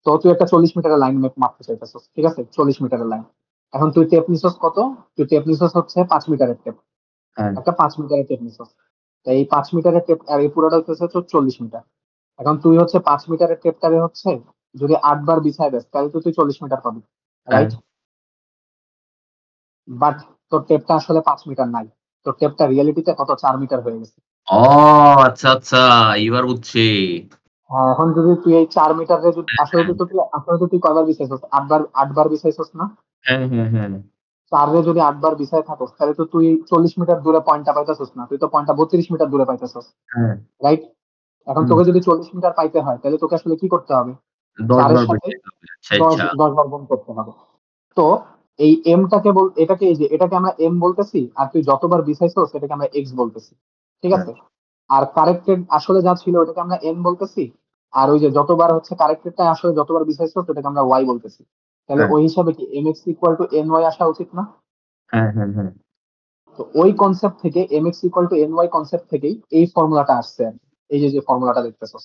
Speaker 1: তো তুই একটা 40 মিটারের লাইন মাপতে চাইতেছিস, ঠিক আছে, 40 মিটারের লাইন। এখন তুই টেপ নিছস কত? তুই টেপ নিছস হচ্ছে 5 মিটারের টেপ,
Speaker 2: হ্যাঁ।
Speaker 1: একটা 5 মিটারের টেপ নিছস। তো এই 5 মিটারের টেপ আর এই পুরোটা হচ্ছে 40 মিটার। এখন তুই হচ্ছে 5 মিটারের টেপটারে হচ্ছে যদি 8 বার বিছায় দেস তাহলে তো তুই 40 মিটার পাবি,
Speaker 2: হ্যাঁ।
Speaker 1: রাইট? বাট তোর টেপটা আসলে 5 মিটার নাই, তোর টেপটা রিয়েলিটিতে কত 4 মিটার হয়ে গেছে।
Speaker 2: ও আচ্ছা, আচ্ছা, এইবার বুঝছি।
Speaker 1: এখন যদি তুই এই 4 মিটারে যদি আসলে তো তুই কয়বার বিছাইছস? 8 বার বিছাইছস না?
Speaker 2: হ্যাঁ, হ্যাঁ, হ্যাঁ।
Speaker 1: 4 রে যদি 8 বার বিছায় থাকস তাহলে তো তুই 40 মিটার দূরে পয়েন্টটা পাইতেছস না, তুই তো পয়েন্টটা 32 মিটার দূরে পাইতেছস,
Speaker 2: হ্যাঁ।
Speaker 1: রাইট? এখন
Speaker 2: হুম।
Speaker 1: তোকে যদি 40 মিটার পাইতে হয় তাহলে তোকে আসলে কি করতে হবে?
Speaker 2: 10
Speaker 1: 4 এর
Speaker 2: বার
Speaker 1: সাথে
Speaker 2: বেশি হবে। আচ্ছা, আচ্ছা।
Speaker 1: 10 বার গুণ করতে হবে। তো এই এটাকে আমরা এম বলতেছি, আর তুই যতবার বিছাইছস সেটাকে আমরা এক্স বলতেছি, ঠিক
Speaker 2: হ্যাঁ,
Speaker 1: আছে? আর কারেক্টেড আসলে যা ছিল ওটাকে আমরা এন বলতেছি, আর ওই যে যতবার হচ্ছে কারেক্টেডটা আসলে যতবার বিছাইছস সেটাকে আমরা ওয়াই বলতেছি। তাহলে
Speaker 2: হ্যাঁ,
Speaker 1: ওই হিসাবে কি M X equal to N Y আসা উচিত না?
Speaker 2: হ্যাঁ, হ্যাঁ, হ্যাঁ।
Speaker 1: তো ওই কনসেপ্ট থেকে M X equal to N Y concept থেকেই এই ফর্মুলাটা আসছে আর কি। এই যে যে ফর্মুলাটা দেখতেছস,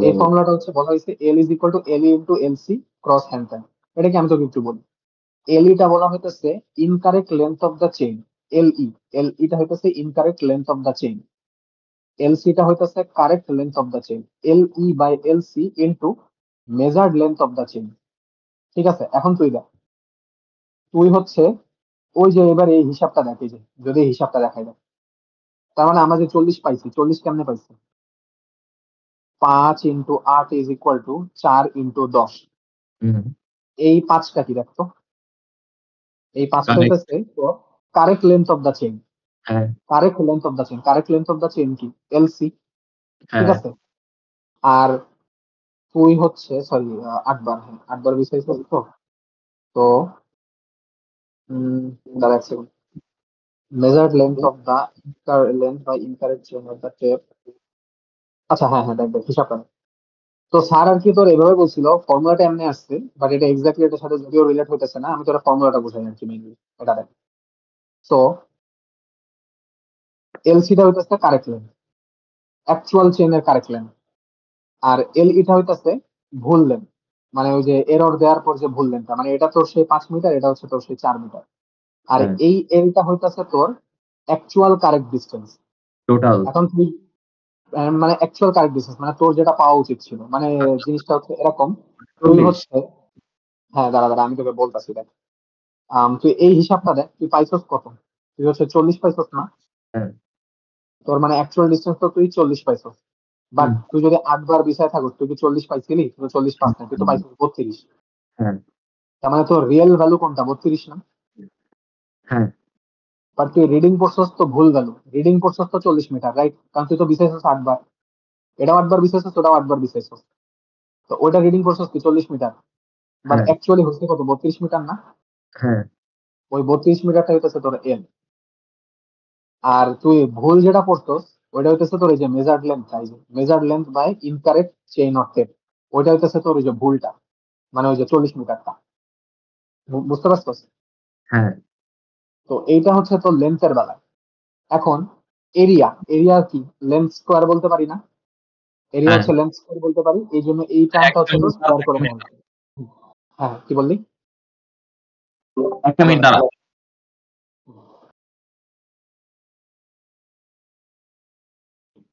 Speaker 1: এই
Speaker 2: ও
Speaker 1: ফর্মুলাটা হচ্ছে বলা হয়েছে L is equal to L into L C cross hand. এটা কি আমি তোকে একটু বলি। এলইটা বলা হইতেছে incorrect length of the chain. LE এলইটা হইতেছে incorrect length of the chain. এলসিটা হইতেছে correct length of the chain. LE by LC into measured length of the chain. ঠিক আছে, এখন তুই দেখ, তুই হচ্ছে ওই যে এবার এই হিসাবটা দেখ, এই যে যদি এই হিসাবটা দেখাই দেখ, তার মানে আমরা যে 40 পাইছি, 40 কেমনে পাইছি? 5 × 8 ইজ ইকুয়াল টু 4 × 10।
Speaker 2: হুম।
Speaker 1: এই পাঁচটা কি দেখতো? এই পাঁচটা
Speaker 2: কারেক্ট।
Speaker 1: হইতেছে তো correct length of the chain.
Speaker 2: হ্যাঁ,
Speaker 1: correct length of the chain কি? এলসি, ঠিক
Speaker 2: হ্যাঁ।
Speaker 1: আছে? আর তুই হচ্ছে সরি 8 বার, হ্যাঁ 8 বার বিছাইছিস তো। তো দাঁড়া এক second, measured length of the length by incorrect chain of the tape. আচ্ছা হ্যাঁ হ্যাঁ, দেখ দেখ হিসাবটা দেখ। তো স্যার আর কি তোর এভাবে বলছিল, ফর্মুলাটা এমনি আসছে, বাট এটা এক্স্যাক্টলি এটার সাথে যদিও রিলেট হতেছে না, আমি তোর ফর্মুলাটা বুঝাই আর কি মেইনলি। এটা দেখ, সো এলসিটা হইতেছে কারেক্ট লেন্থ, অ্যাকচুয়াল চেইনের কারেক্ট লেন্থ। আর এলইটা হইতেছে ভুল লেন্থ, মানে ওই যে এরর দেওয়ার পর যে ভুল লেন্থটা, মানে এটা তোর সেই 5 মিটার, এটা হচ্ছে তোর সেই 4 মিটার। আর
Speaker 2: হ্যাঁ।
Speaker 1: এই এলটা হইতাছে তোর অ্যাকচুয়াল কারেক্ট ডিস্টেন্স।
Speaker 2: টোটাল।
Speaker 1: এখন তুই মানে অ্যাকচুয়াল কারেক্ট ডিস্টেন্স মানে তোর যেটা পাওয়া উচিত ছিল, মানে জিনিসটা হচ্ছে এরকম। তুই
Speaker 2: 40।
Speaker 1: হচ্ছে, হ্যাঁ দাঁড়া দাঁড়া আমি তোকে বলতাছি দেখ। তুই এই হিসাবটা দেখ, তুই পাইছস কত? তুই হচ্ছে 40 পাইছস না?
Speaker 2: হ্যাঁ।
Speaker 1: তোর মানে অ্যাকচুয়াল ডিস্টেন্স তো তুই 40 পাইছস, বাট
Speaker 2: হুম,
Speaker 1: তুই যদি 8 বার বিষয় থাকুস তুই কি 40 পাইছিলি? তুই তো 40 পাস
Speaker 2: হুম,
Speaker 1: না, তুই তো
Speaker 2: হুম।
Speaker 1: পাইছিস 32।
Speaker 2: হ্যাঁ,
Speaker 1: তার মানে তোর রিয়েল ভ্যালু কোনটা? 32 না?
Speaker 2: হ্যাঁ,
Speaker 1: বাট তুই রিডিং করছস তো ভুল ভ্যালু, রিডিং করছস তো 40 মিটার, রাইট? কারণ তুই তো বিছাইছস 8 বার, এটাও 8 বার বিছাইছস, ওটাও 8 বার বিছাইছস। তো ওইটা রিডিং করছস কি 40 মিটার, বাট
Speaker 2: হ্যাঁ,
Speaker 1: অ্যাকচুয়ালি হচ্ছে কত? 32 মিটার না?
Speaker 2: হ্যাঁ,
Speaker 1: ওই 32 মিটারটা হইতেছে তোর এল। আর তুই ভুল যেটা করছস ওইটা হইতেছে তোর এই যে measured length, measured length by incorrect chain of tape, ওইটা হইতেছে তোর ওই যে ভুলটা, মানে ওই যে 40 মিটারটা। বুঝতে পারছস?
Speaker 2: হ্যাঁ,
Speaker 1: তো এইটা হচ্ছে তোর লেন্থের বেলায়। এখন এরিয়া কি লেন্থ স্কোয়ার বলতে পারি না? এরিয়া
Speaker 2: হ্যাঁ।
Speaker 1: হচ্ছে লেন্থ স্কোয়ার বলতে পারি, এই জন্য এই টার্মটা
Speaker 2: একটা
Speaker 1: হচ্ছে তোর
Speaker 2: মিনিট দাঁড়াও,
Speaker 1: স্কোয়ার করে নেওয়া হয়েছে। হ্যাঁ কি বললি?
Speaker 2: একটা
Speaker 1: হ্যালো
Speaker 2: মিনিট দাঁড়া।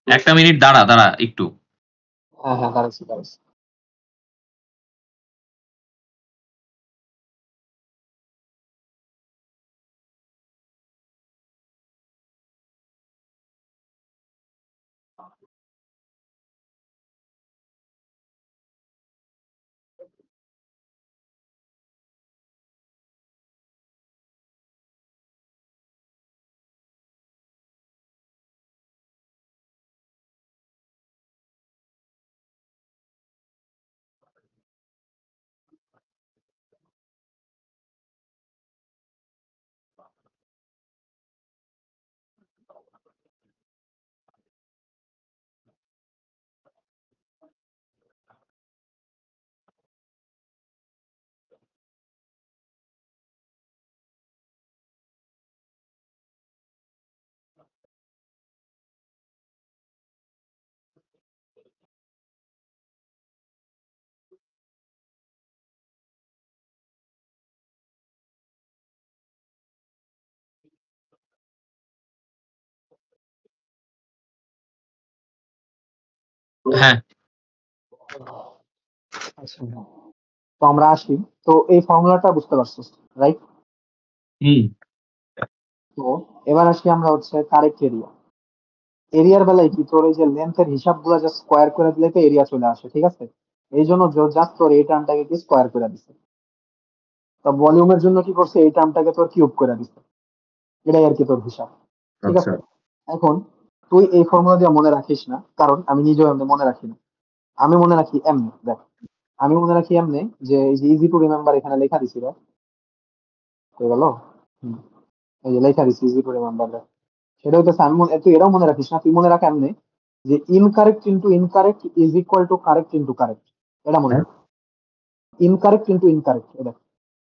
Speaker 2: একটা মিনিট দাঁড়া, দাঁড়া একটু।
Speaker 1: হ্যাঁ হ্যাঁ দাঁড়াচ্ছি দাঁড়াচ্ছি।
Speaker 2: হ্যাঁ।
Speaker 1: আচ্ছা, তো আমরা আসি। তো এই ফর্মুলাটা বুঝতে পারছিস, রাইট?
Speaker 2: হুম।
Speaker 1: তো এবার আসি আমরা হচ্ছে কারেক্ট এরিয়া। এরিয়ার বেলায় কি তোর এই যে লেন্থের হিসাবগুলো জাস্ট স্কোয়ার করে দিলে তো এরিয়া চলে আসে, ঠিক আছে? এই জন্য জাস্ট তোর এই টার্মটাকে কি স্কোয়ার করে দিছে। তো ভলিউমের জন্য কি করছে, এই টার্মটাকে তোর কিউব করে দিছে। এটাই আর কি তোর হিসাব, ঠিক
Speaker 2: আচ্ছা।
Speaker 1: আছে? এখন তুই এই ফর্মুলা দিয়ে মনে রাখিস না, কারণ আমি নিজেও এমনি মনে রাখি না। আমি মনে রাখি এমনি, দেখ। আমি মনে রাখি এমনি যে এই যে ইজি টু রিমেম্বার এখানে লেখা দিছিল, হয়ে গেল। হুম, এই যে লেখা দিছি ইজি টু রিমেম্বার, সেটা হইতেছে আমি তুই এটাও মনে রাখিস না, তুই মনে রাখ এমনি যে incorrect into incorrect is equal two correct into correct. এটা মনে
Speaker 2: হ্যাঁ,
Speaker 1: রাখ। ইনকারেক্ট ইন্টু ইনকারেক্ট, এটা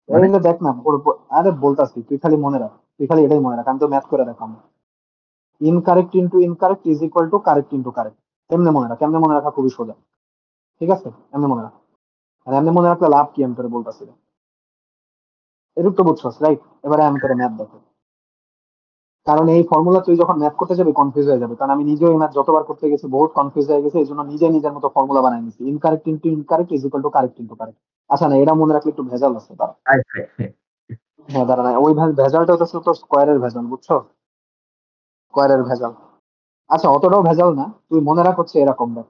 Speaker 2: মানে
Speaker 1: এটা দেখ না আরে বলতাছি, তুই খালি মনে রাখ, তুই খালি এটাই মনে রাখ, আমি তো ম্যাথ করে দেখাম। Incorrect into incorrect is equal two correct into correct. এমনি মনে রাখ, এমনি মনে রাখা খুবই সোজা, ঠিক আছে? এমনি মনে রাখ। আর এমনি মনে রাখলে লাভ কি, আমি তোরে বলতাছি। এরূপ তো বুঝছস, রাইট? এবারে আমি তোরে ম্যাথ দেখো। কারণ এই ফর্মুলা তুই যখন ম্যাথ করতে যাবি কনফিউজ হয়ে যাবে, কারণ আমি নিজেও এই ম্যাথ যতবার করতে গেছি বহুত কনফিউজ হয়ে গেছে, এই জন্য নিজে নিজের মতো ফর্মুলা বানাই নিছি। Incorrect into incorrect is equal two correct into correct. আচ্ছা না, এটা মনে রাখলে একটু ভেজাল আছে, দাঁড়া।
Speaker 2: High high high.
Speaker 1: হ্যাঁ দাঁড়া, না ওই ভেজালটা হচ্ছে তোর স্কোয়ারের ভেজাল, বুঝছো? স্কোয়ারের ভেজাল। আচ্ছা, অতটাও ভেজাল না, তুই মনে রাখ হচ্ছে এরকম দেখ।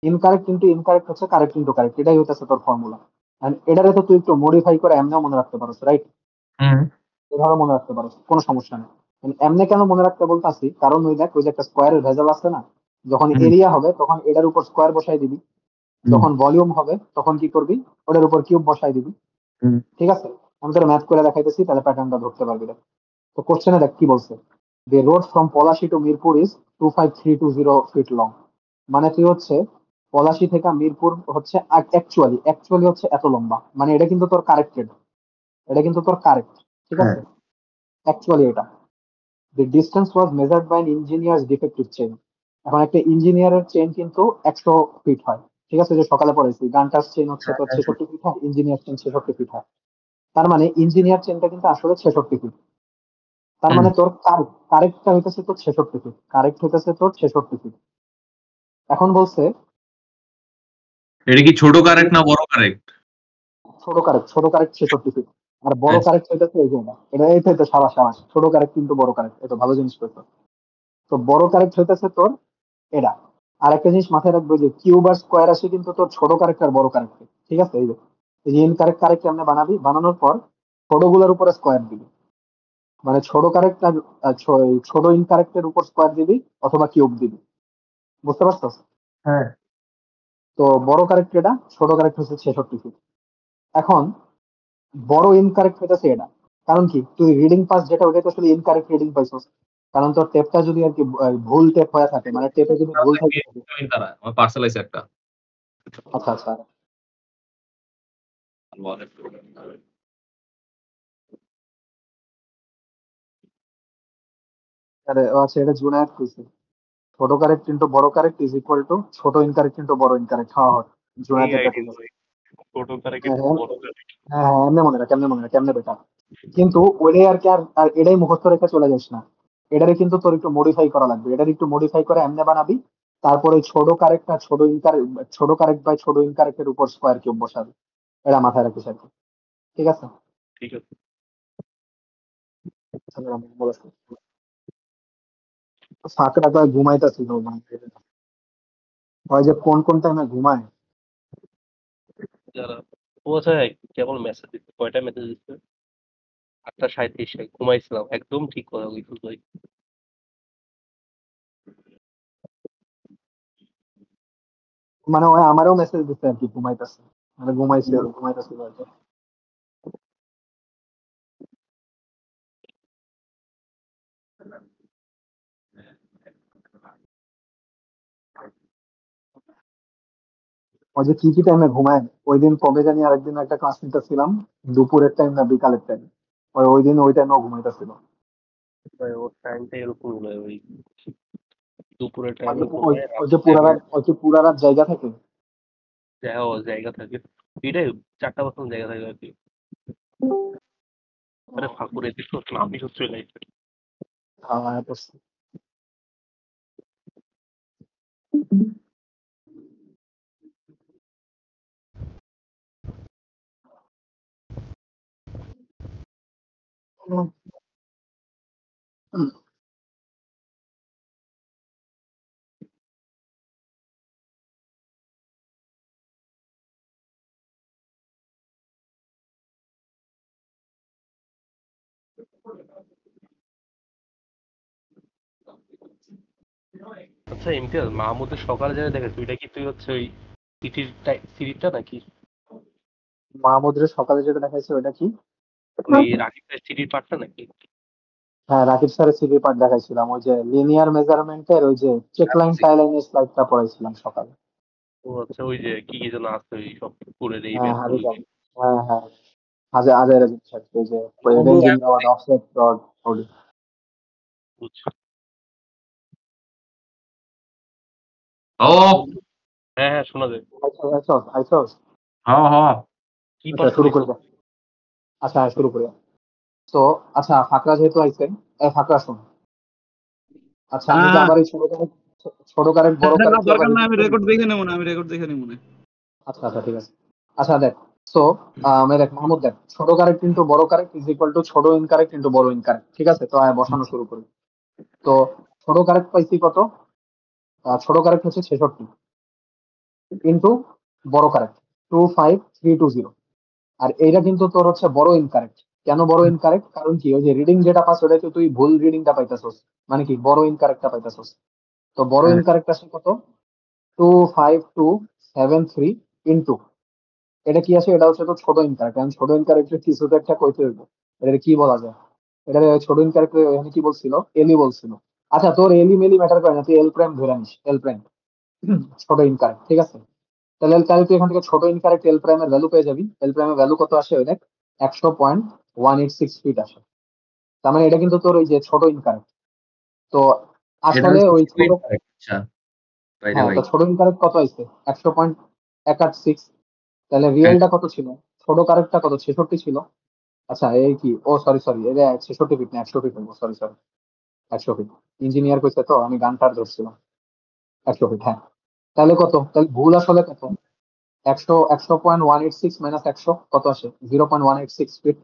Speaker 1: ইনকারেক্ট ইন্টু ইনকারেক্ট হচ্ছে কারেক্ট ইন্টু কারেক্ট, এটাই হচ্ছে তোর ফর্মুলা। এন্ড এটারে তো তুই একটু মডিফাই করে এমনিও মনে রাখতে পারো, রাইট?
Speaker 2: হুম।
Speaker 1: এভাবে মনে রাখতে পারো, কোনো সমস্যা নেই। এমনি কেন মনে রাখতে বলতাছি, কারণ ওই দেখ ওই যে একটা স্কোয়ারের ভেজাল আছে না, যখন
Speaker 2: হুম।
Speaker 1: এরিয়া হবে তখন এটার উপর স্কোয়ার বসাই দিবি,
Speaker 2: হুম।
Speaker 1: যখন ভলিউম হবে তখন কি করবি, ওটার উপর কিউব বসাই দিবি,
Speaker 2: হুম।
Speaker 1: ঠিক আছে? আমি তোর ম্যাথ করে দেখাইতেছি, তাহলে প্যাটার্নটা ধরতে পারবি দেখ। তো কোশ্চেনে দেখ কি বলছে, the road from Palashi to Mirpur is 25320 feet long. মানে তুই হচ্ছে পলাশী থেকে মিরপুর হচ্ছে অ্যাকচুয়ালি অ্যাকচুয়ালি হচ্ছে এত লম্বা, মানে এটা কিন্তু তোর কারেক্টেড, এটা কিন্তু তোর কারেক্ট, ঠিক
Speaker 2: হ্যাঁ।
Speaker 1: আছে? অ্যাকচুয়ালি এটা the distance was measured by an engineer's defective chain। এখন একটা ইঞ্জিনিয়ারের চেন কিন্তু 100 ফিট হয়, ঠিক আছে? যে সকালে পড়েছি গানটার চেন হচ্ছে
Speaker 2: হ্যাঁ,
Speaker 1: তোর
Speaker 2: হ্যাঁ, হ্যাঁ।
Speaker 1: 66 ফিট হয়, ইঞ্জিনিয়ার চেন 66 ফিট হয়। তার মানে ইঞ্জিনিয়ার চেনটা কিন্তু আসলে 66 ফিট। তার
Speaker 2: হুম।
Speaker 1: মানে তোর কারেক্টটা হইতেছে তোর 66 ফিট, কারেক্ট হইতেছে তোর 66 ফিট। এখন বলছে
Speaker 2: এটা কি ছোট
Speaker 1: যে
Speaker 2: কারেক্ট না বড় কারেক্ট?
Speaker 1: ছোট কারেক্ট 66 ফিট। আর বড়
Speaker 2: আচ্ছা।
Speaker 1: কারেক্ট হইতেছে এই যে এটা এইটাই তো সাবাস সাবাস, ছোট কারেক্ট কিন্তু বড় কারেক্ট, এটা ভালো জিনিস করতো। তো বড় কারেক্ট হইতেছে তোর এটা। আর একটা জিনিস মাথায় রাখবে যে কিউব আর স্কোয়ার আসে কিন্তু তোর ছোট কারেক্ট আর বড় কারেক্ট, ঠিক আছে? এই যে ইনকারেক্ট কারেক্ট আমরা বানাবি, বানানোর পর ছোট গুলোর উপরে স্কোয়ার দিবি। মানে ছোট কারেক্ট আর ছোট ইনকারেক্টের উপর স্কোয়ার দিবি অথবা কিউব দিবি, বুঝতে পারছস?
Speaker 2: হ্যাঁ।
Speaker 1: তো বড় কারেক্ট এটা, ছোট কারেক্ট হচ্ছে 66 ফিট। এখন বড় ইনকারেক্ট হইতেছে এটা। কারণ কি, তুই রিডিং পাস যেটা ওটা তো আসলে ইনকারেক্ট রিডিং পাইছস। কারণ তোর টেপটা যদি আর কি ভুল টেপ হয়ে থাকে, মানে টেপে যদি ভুল থাকে থাকে।
Speaker 2: তারা আমার পার্সেল আছে একটা।
Speaker 1: আচ্ছা আচ্ছা। আরে আচ্ছা, এটা জুনায়েদ কইছে ছোট কারেক্ট ইনটু বড় কারেক্ট ইজ ইকুয়াল টু ছোট ইনকারেক্ট ইনটু বড় ইনকারেক্ট। হ্যাঁ হ্যাঁ,
Speaker 3: এই
Speaker 1: জুনায়েদ এটা
Speaker 3: আইডিয়া
Speaker 1: ঠিক আছে।
Speaker 3: ভাই, ছোট তারে
Speaker 1: হ্যাঁ
Speaker 3: কিন্তু
Speaker 1: হ্যাঁ
Speaker 3: বড় তারে।
Speaker 1: হ্যাঁ হ্যাঁ, এমনি মনে রাখ, কেমনে মনে রাখ, কেমনে বেটা। কিন্তু ওইটাই আর কি, আর এটাই মুখস্থ রেখে চলে যাস না। এটারে কিন্তু তোর একটু মডিফাই করা লাগবে, এটার একটু মডিফাই করে এমনি বানাবি। তারপরে ছোট কারেক্ট আর ছোট কারেক্ট বাই ছোট ইনকারেক্টের উপর স্কোয়ার কিউব বসাবি। এটা মাথায় রাখিস আর কি, ঠিক আছে?
Speaker 3: ঠিক আছে।
Speaker 1: তাহলে আমি বলেছি ফাঁকে টাকা ঘুমাইতেছিল, হয় যে কোন কোন টাইমে ঘুমায়।
Speaker 3: যারা ও আচ্ছা, কেবল মেসেজ দিচ্ছে, কয়টা মেসেজ দিচ্ছে? 8:37 ঘুমাইছিলাম, একদম ঠিক কথা বলছিস ভাই।
Speaker 1: মানে ওই আমারও মেসেজ দিচ্ছে আর কি, ঘুমাইতেছে, মানে ঘুমাইছে ঘুমাইতেছিল আর কি। ওই যে কি কি টাইমে ঘুমায়, ওই দিন কবে জানি আরেকদিন একটা ক্লাস নিতেছিলাম, দুপুরের টাইম না বিকালের টাইম, ওই দিন ওই টাইমেও ঘুমাইতেছিল।
Speaker 3: ভাই ওর টাইমটা এরকম নয় ওই দুপুরের
Speaker 1: মানে
Speaker 3: টাইমে
Speaker 1: ওই
Speaker 3: ঘুমায়,
Speaker 1: ওই
Speaker 3: রাত
Speaker 1: যে পুরা
Speaker 3: জেগে
Speaker 1: রাত, ওই যে পুরা রাত জায়গা থাকে।
Speaker 3: জায়গা থাকে। এটাই 4টা জায়গা থাকে আর কি। আরে ফাঁকুর এদিক তো আমি হচ্ছে লাইফ।
Speaker 1: হ্যাঁ
Speaker 3: আচ্ছা ইমতিয়াজ, মাহমুদের সকালে যেটা দেখে তুইটা কি তুই হচ্ছে ওই সিটিটা নাকি
Speaker 1: মাহমুদের সকালে যেটা দেখাইছে ওইটা কি?
Speaker 3: ওই রাকিবের সিটির পার্টটা নাকি?
Speaker 1: হ্যাঁ, রাকিব স্যারের সিভি পার্ট দেখাইছিলাম, ওই যে লিনিয়ার মেজারমেন্টের ওই যে চেক লাইন টাই লাইনের স্লাইডটা পড়াইছিলাম সকালে।
Speaker 3: ও আচ্ছা, ওই যে কি কি যেন আছে ওই সব করে এই
Speaker 1: হ্যাঁ
Speaker 3: বের করলি।
Speaker 1: হাবিজাবি, হ্যাঁ হ্যাঁ, হাজার ওই যে রেঞ্জিং রড, অফসেট রড,
Speaker 3: বুঝছি।
Speaker 2: ও
Speaker 3: হ্যাঁ হ্যাঁ, শোনা যায়।
Speaker 1: আইসোস।
Speaker 2: হ্যাঁ হ্যাঁ
Speaker 3: কি
Speaker 1: আচ্ছা
Speaker 3: পার্ট
Speaker 1: শুরু করে
Speaker 3: পড়াইছো?
Speaker 1: দাও। আচ্ছা শুরু করে দাও। তো আচ্ছা ফাকরা যেহেতু আইছেন, ফাকরা শুন। আচ্ছা আমি কি
Speaker 4: হ্যাঁ
Speaker 1: আবার এই ছোট কারেক্ট বড়
Speaker 4: না,
Speaker 1: কারেক্ট
Speaker 4: দরকার নাই,
Speaker 1: আবার
Speaker 4: আমি
Speaker 1: repeat
Speaker 4: রেকর্ড
Speaker 1: করবো?
Speaker 4: দেখে নেবো না, আমি রেকর্ড দেখে নেবো না।
Speaker 1: আচ্ছা আচ্ছা ঠিক আছে। আচ্ছা দেখ, সো আমি দেখ মাহমুদ, দেখ ছোট কারেক্ট ইন্টু বড় কারেক্ট ইজ ইকুয়াল টু ছোট ইনকারেক্ট ইন্টু বড় ইনকারেক্ট, ঠিক আছে? তো বসানো শুরু করি। তো ছোট কারেক্ট পাইছি কত? ছোট কারেক্ট হচ্ছে 66 ইন্টু বড় কারেক্ট 25320। আর এইটা কিন্তু তোর হচ্ছে বড় ইনকারেক্ট। কেন বড় ইনকারেক্ট? কারণ কি, ওই যে রিডিং যেটা পাস ওটাতে তুই ভুল রিডিংটা পাইতাছস, মানে কি বড় ইনকারেক্টটা পাইতাছস। তো বড়
Speaker 2: হ্যাঁ।
Speaker 1: ইনকারেক্ট আসে কত? 25273 ইন্টু এটা কি আছে, এটা হচ্ছে তো ছোট ইনকারেক্ট। কারণ ছোট ইনকারেক্টের কিছু তো একটা কইতে হইব, এটা কি বলা যায়? এটা ছোট ইনকারেক্ট এখানে কি বলছিল, এলি বলছিল। আচ্ছা তোর এলি মেলি ম্যাটার করে না, তুই এল প্রাইম ধরে নিস, এল প্রাইম ছোট ইনকারেক্ট, ঠিক আছে? তাহলে তাহলে তুই এখান থেকে ছোট ইনকারেক্ট এল প্রাইমের ভ্যালু পেয়ে যাবি। এল প্রাইমের ভ্যালু কত আসে ওই দেখ, 100.186 ফিট আসে। তার মানে এটা কিন্তু তোর ওই যে ছোট ইনকারেক্ট। তো
Speaker 2: এটা
Speaker 1: আসলে
Speaker 2: হচ্ছে
Speaker 1: ওই
Speaker 2: ছোট
Speaker 1: ছোট,
Speaker 2: incorrect, আচ্ছা বাই দ্য
Speaker 1: হ্যাঁ
Speaker 2: ওয়াই।
Speaker 1: তো ছোট ইনকারেক্ট কত আসছে? 100.186। তাহলে রিয়েলটা কত ছিল? ছোট কারেক্টটা কত? 66 ছিল। আচ্ছা এই কি, ও সরি সরি, এটা 66 ফিট না, 100 ফিট হইব, সরি সরি, 100 ফিট। ইঞ্জিনিয়ার কইছে তো, আমি গানটার ধরছিলাম। 100 ফিট, হ্যাঁ। তাহলে কত, তাহলে ভুল আসলে কত? 100.186 মাইনাস 100 কত আসে? 0.186 ফিট।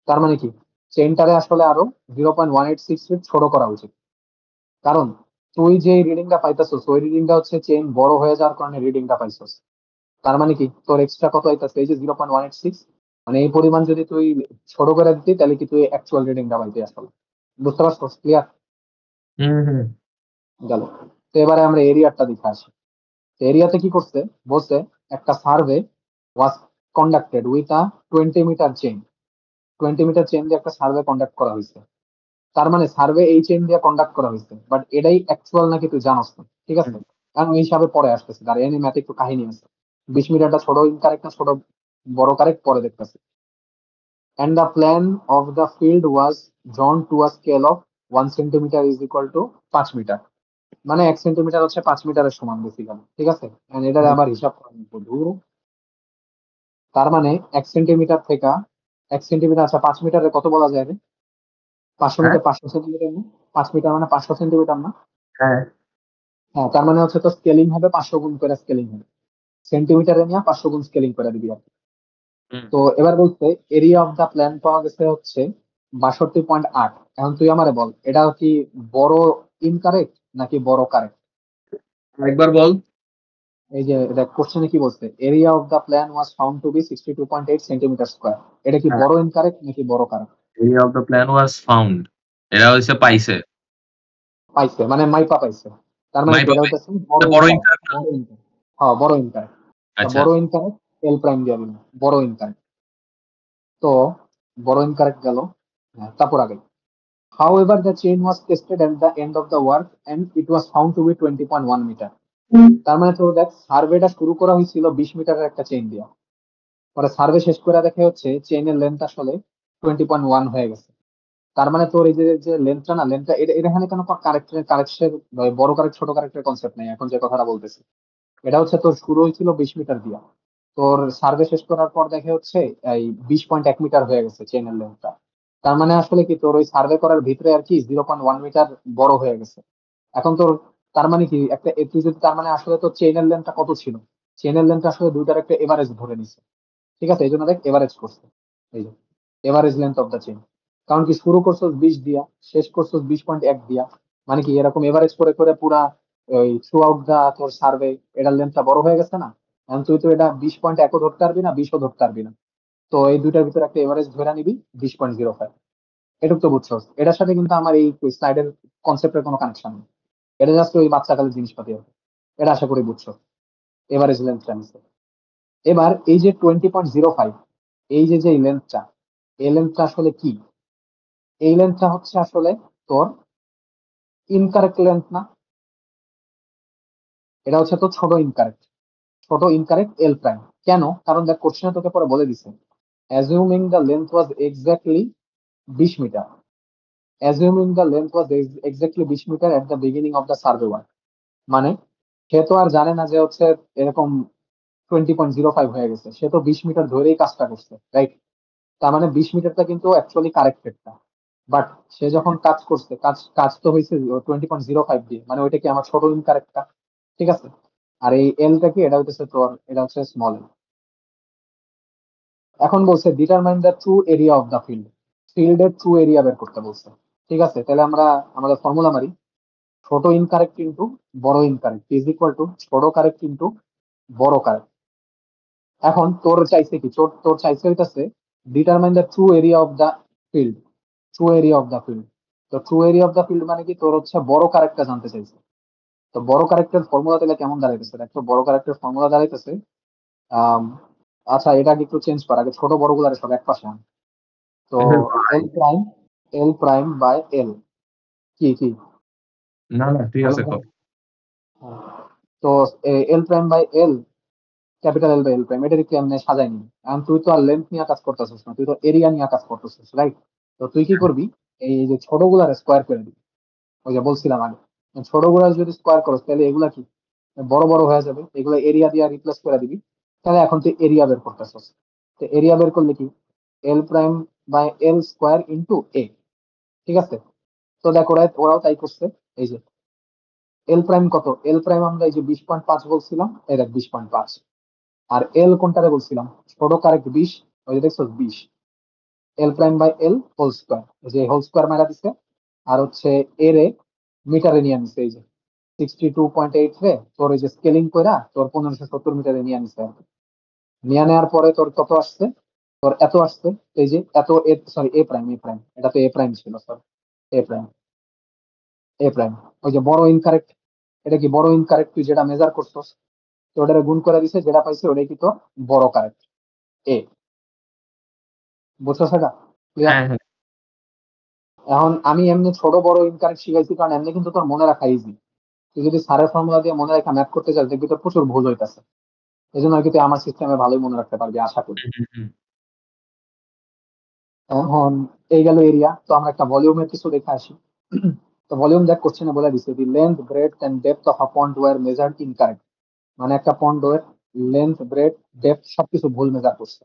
Speaker 1: তার মানে কি, চেনটারে আসলে আরো 0.186 ফিট ছোট করা উচিত। কারণ তুই যে রিডিংটা পাইতেছস ওই রিডিংটা হচ্ছে চেন বড় হয়ে যাওয়ার কারণে রিডিংটা পাইছস। তার মানে কি তোর এক্সট্রা কত আইতাছে? এই যে 0.186, মানে এই পরিমাণ যদি তুই ছোট করে দিতি তাহলে কি তুই অ্যাকচুয়াল রিডিংটা পাইতি আসলে। বুঝতে পারছস? ক্লিয়ার?
Speaker 2: হুম।
Speaker 1: গেল। তো এবারে আমরা এরিয়াটা দেখে আসি। এরিয়াতে কি করছে বলছে, একটা survey was conducted with a 20 metre chain. 20 metre chain দিয়ে একটা সার্ভে কন্ডাক্ট করা হয়েছে। তার মানে সার্ভে এই চেইন দিয়ে কন্ডাক্ট করা হয়েছে, বাট এটাই অ্যাকচুয়াল নাকি তুই জানোস না, ঠিক আছে? কারণ ওই হিসাবে পরে আসতেছে, তার এনে ম্যাথে একটু কাহিনী আছে। 20 মিটারটা ছোট ইনকারেক্ট না ছোট বড় কারেক্ট পরে দেখতেছে। And the plan of the field was drawn to a scale of 1 centimetre is equal to 5 metre. মানে 1 সেন্টিমিটার হচ্ছে 5 মিটারের সমান বেসিক্যালি, ঠিক আছে? And এটারে আবার হিসাব করা নিতে ধুর। তার মানে 1 সেন্টিমিটার থেকে 1 সেন্টিমিটার, আচ্ছা 5 মিটারে কত বলা যায় রে? 500
Speaker 2: হ্যাঁ
Speaker 1: মিটার 500 সেন্টিমিটার না? 5 মিটার মানে 500 সেন্টিমিটার না?
Speaker 2: হ্যাঁ
Speaker 1: হ্যাঁ, তার মানে হচ্ছে তো স্কেলিং হবে 500 গুণ করে স্কেলিং হবে, সেন্টিমিটারে নিয়ে 500 গুণ স্কেলিং করে দিবি আর কি।
Speaker 2: হুম।
Speaker 1: তো এবার বলতে এরিয়া অফ দা প্ল্যান পাওয়া গেছে হচ্ছে 62.8। এখন তুই আমারে বল, এটা কি বড় ইনকারেক্ট নাকি বড় কারেক্ট?
Speaker 2: একবার বল।
Speaker 1: এই যে এটা কোশ্চেনে কি বলছে, area of the plan was found to be 62.8 centimetre square. এটা কি
Speaker 2: হ্যাঁ,
Speaker 1: বড় ইনকারেক্ট নাকি বড় correct?
Speaker 2: Area of the plan was found, এরা হইছে পাইছে।
Speaker 1: পাইছে মানে মাইপা পাইছে। তার মানে কি
Speaker 2: মাইপা
Speaker 1: এটা
Speaker 2: পাইছে,
Speaker 1: হচ্ছে বড়
Speaker 2: বড়
Speaker 1: ইনকারেক্ট,
Speaker 2: ইনকারেক্ট না?
Speaker 1: বড় ইনকারেক্ট। হ্যাঁ বড় ইনকারেক্ট।
Speaker 2: আচ্ছা
Speaker 1: বড় ইনকারেক্ট এল প্রাইম দিয়ে দিলাম, বড় ইনকারেক্ট। তো বড় ইনকারেক্ট গেল। হ্যাঁ, তারপর আগে however the chain was tested at the end of the work and it was found to be 20.1 metre. তার মানে তো দেখ সার্ভেটা শুরু করা হয়েছিল 20 মিটারের একটা চেইন দিয়ে, পরে সার্ভে শেষ করে দেখা হচ্ছে চেইনের লেন্থ আসলে 20.1 হয়ে গেছে। তার মানে তোর এই যে যে লেন্থটা না, লেন্থটা এটা এখানে কেন কারেক্টের বড় কারেক্ট ছোট কারেক্টের কনসেপ্ট নেই এখন যে কথাটা বলতেছি। এটা হচ্ছে তোর শুরু হয়েছিল 20 মিটার দিয়া, তোর সার্ভে শেষ করার পর দেখা হচ্ছে এই 20.1 মিটার হয়ে গেছে চেইনের লেন্থটা। তার মানে আসলে কি তোর ওই সার্ভে করার ভিতরে আর কি 0.1 মিটার বড় হয়ে গেছে। এখন তোর তার মানে কি একটা তুই যদি তার মানে আসলে তোর চেইনের লেন্থটা কত ছিল, চেইনের লেন্থ আসলে দুইটার একটা এভারেজ ধরে নিছে, ঠিক আছে? এই জন্য দেখ এভারেজ করছে, এই যে average length of the chain. কারণ কি শুরু করছো 20 দিয়া, শেষ করছো 20.1 দিয়া, মানে কি এরকম এভারেজ করে করে পুরা ওই থ্রু আউট দা তোর সার্ভে এটার লেন্থটা বড় হয়ে গেছে না। এখন তুই তো এটা 20.1 ধরতে পারবি না, 20ও ধরতে পারবি না। তো এই দুইটার ভিতরে একটা এভারেজ ধরে নিবি 20.05। এটুক তো বুঝছো। এটার সাথে কিন্তু আমার এই স্লাইডের কনসেপ্টের কোনো কানেকশন নেই। এটা জাস্ট ওই বাচ্চাকালের জিনিসপাতি আর কি। এটা আশা করি বুঝছো এভারেজ লেন্থটা নিছে। এবার এই যে 20.05, এই যে যে লেন্থটা, এই লেন্থটা আসলে কি? এই লেন্থটা হচ্ছে আসলে তোর ইনকারেক্ট লেন্থ না, এটা হচ্ছে তোর ছোট ইনকারেক্ট, ছোট ইনকারেক্ট এল প্রাইম। কেন? কারণ দেখ কোশ্চেনে তোকে পরে বলে দিছে assuming the length was exactly 20 metre, assuming the length was exactly 20 metre at the beginning of the survey work. মানে সে তো আর জানে না যে হচ্ছে এরকম 20.05 হয়ে গেছে, সে তো 20 মিটার ধরেই কাজটা করছে, রাইট? তার মানে 20 মিটারটা কিন্তু অ্যাকচুয়ালি কারেক্টেডটা। বাট সে যখন কাজ করছে, কাজ কাজ তো হয়েছে 20.05 দিয়ে, মানে ওইটা কি আমার ছোট ইনকারেক্টটা, ঠিক আছে? আর এই এলটা কি, এটা হচ্ছে তোর, এটা হচ্ছে স্মল এল। এখন বলছে determine the true area of the field, ফিল্ডের ট্রু এরিয়া বের করতে বলছে। ঠিক আছে, তাহলে আমরা আমাদের ফর্মুলা মারি। ছোট ইনকারেক্ট ইনটু বড় ইনকারেক্ট ইজ ইকুয়াল টু ছোট কারেক্ট ইনটু বড় কারেক্ট। এখন তোর চাইছে কি, তোর চাইছে হইতাছে determine the true area of the field, true area of the field. তো true area of the field মানে কি, তোর হচ্ছে বড় কারেক্টটা জানতে চাইছে। তো বড় কারেক্টের ফর্মুলা তাহলে কেমন দাঁড়াইতেছে, দেখো বড় কারেক্টের ফর্মুলা দাঁড়াইতেছে আম, আচ্ছা এটা একটু চেঞ্জ করা, আগে ছোট বড় গুলার সব এক পাশে আন। তো L prime, L prime by L, কি কি
Speaker 2: না না ঠিক
Speaker 1: বলো
Speaker 2: আছে
Speaker 1: তো?
Speaker 2: কর।
Speaker 1: হ্যাঁ। তো L prime by L, capital L by L prime, এটা একটু এমনি সাজাই নি। এখন তুই তো আর লেন্থ নিয়ে কাজ করতেছিস না, তুই তো এরিয়া নিয়ে কাজ করতেছিস, রাইট? তো তুই কি করবি, এই যে ছোট গুলার স্কোয়ার করে দিবি। ওই যে বলছিলাম আগে, ছোট গুলা যদি স্কোয়ার করো তাহলে এগুলা কি বড় বড় হয়ে যাবে, এগুলো এরিয়া দিয়ে রিপ্লেস করে দিবি। তাহলে এখন তুই এরিয়া বের করতেছিস। তো এরিয়া বের করলে কি, L prime by L square into A, ঠিক আছে? তো দেখো ওরাও তাই করছে। এই যে এল প্রাইম কত, এল প্রাইম আমরা এই যে 20.5 বলছিলাম, এই দেখ 20.5। আর এল কোনটারে বলছিলাম, ছোট কারেক্ট 20, ওই যে দেখছো 20। L prime by L whole square, এই যে হোল স্কোয়ার মারা দিছে। আর হচ্ছে এ রে মিটারে নিয়ে আনছে, এই যে 62.8 রে তোর এই যে স্কেলিং কইরা তোর 1570 মিটারে নিয়ে আনছে আর কি। নিয়ে নেওয়ার পরে তোর কত আসছে, তোর এত আসছে। এই যে এত, সরি এ প্রাইম, এ প্রাইম, এটা তো এ প্রাইম ছিল, সরি এ প্রাইম, এ প্রাইম। ওই যে বড় ইনকারেক্ট, এটা কি বড় ইনকারেক্ট, তুই যেটা মেজার করছস, তো ওটারে গুণ করে দিছে, যেটা পাইছে ওটাই কি তোর বড় কারেক্ট এ। বুঝছো সেটা? ক্লিয়ার?
Speaker 2: হ্যাঁ হ্যাঁ
Speaker 1: এখন আমি এমনি ছোট বড় ইনকারেক্ট শিখাইছি কারণ এমনি কিন্তু তোর মনে রাখা ইজি। তুই যদি স্যারের ফর্মুলা দিয়ে মনে রাখা ম্যাথ করতে চাস, দেখবি তোর প্রচুর ভুল হইতাছে। এই জন্য আর কি তুই আমার সিস্টেমে ভালোই মনে রাখতে পারবি আশা করি।
Speaker 2: হুম, হুম, হুম।
Speaker 1: এখন এই গেল এরিয়া, তো আমরা একটা ভলিউমের কিছু দেখে আসি। তো ভলিউম দেখ কোশ্চেনে বলে দিছে the length breadth and depth of a pond were measured incorrect. মানে একটা pond were length breadth depth সবকিছু ভুল মেজার করছে।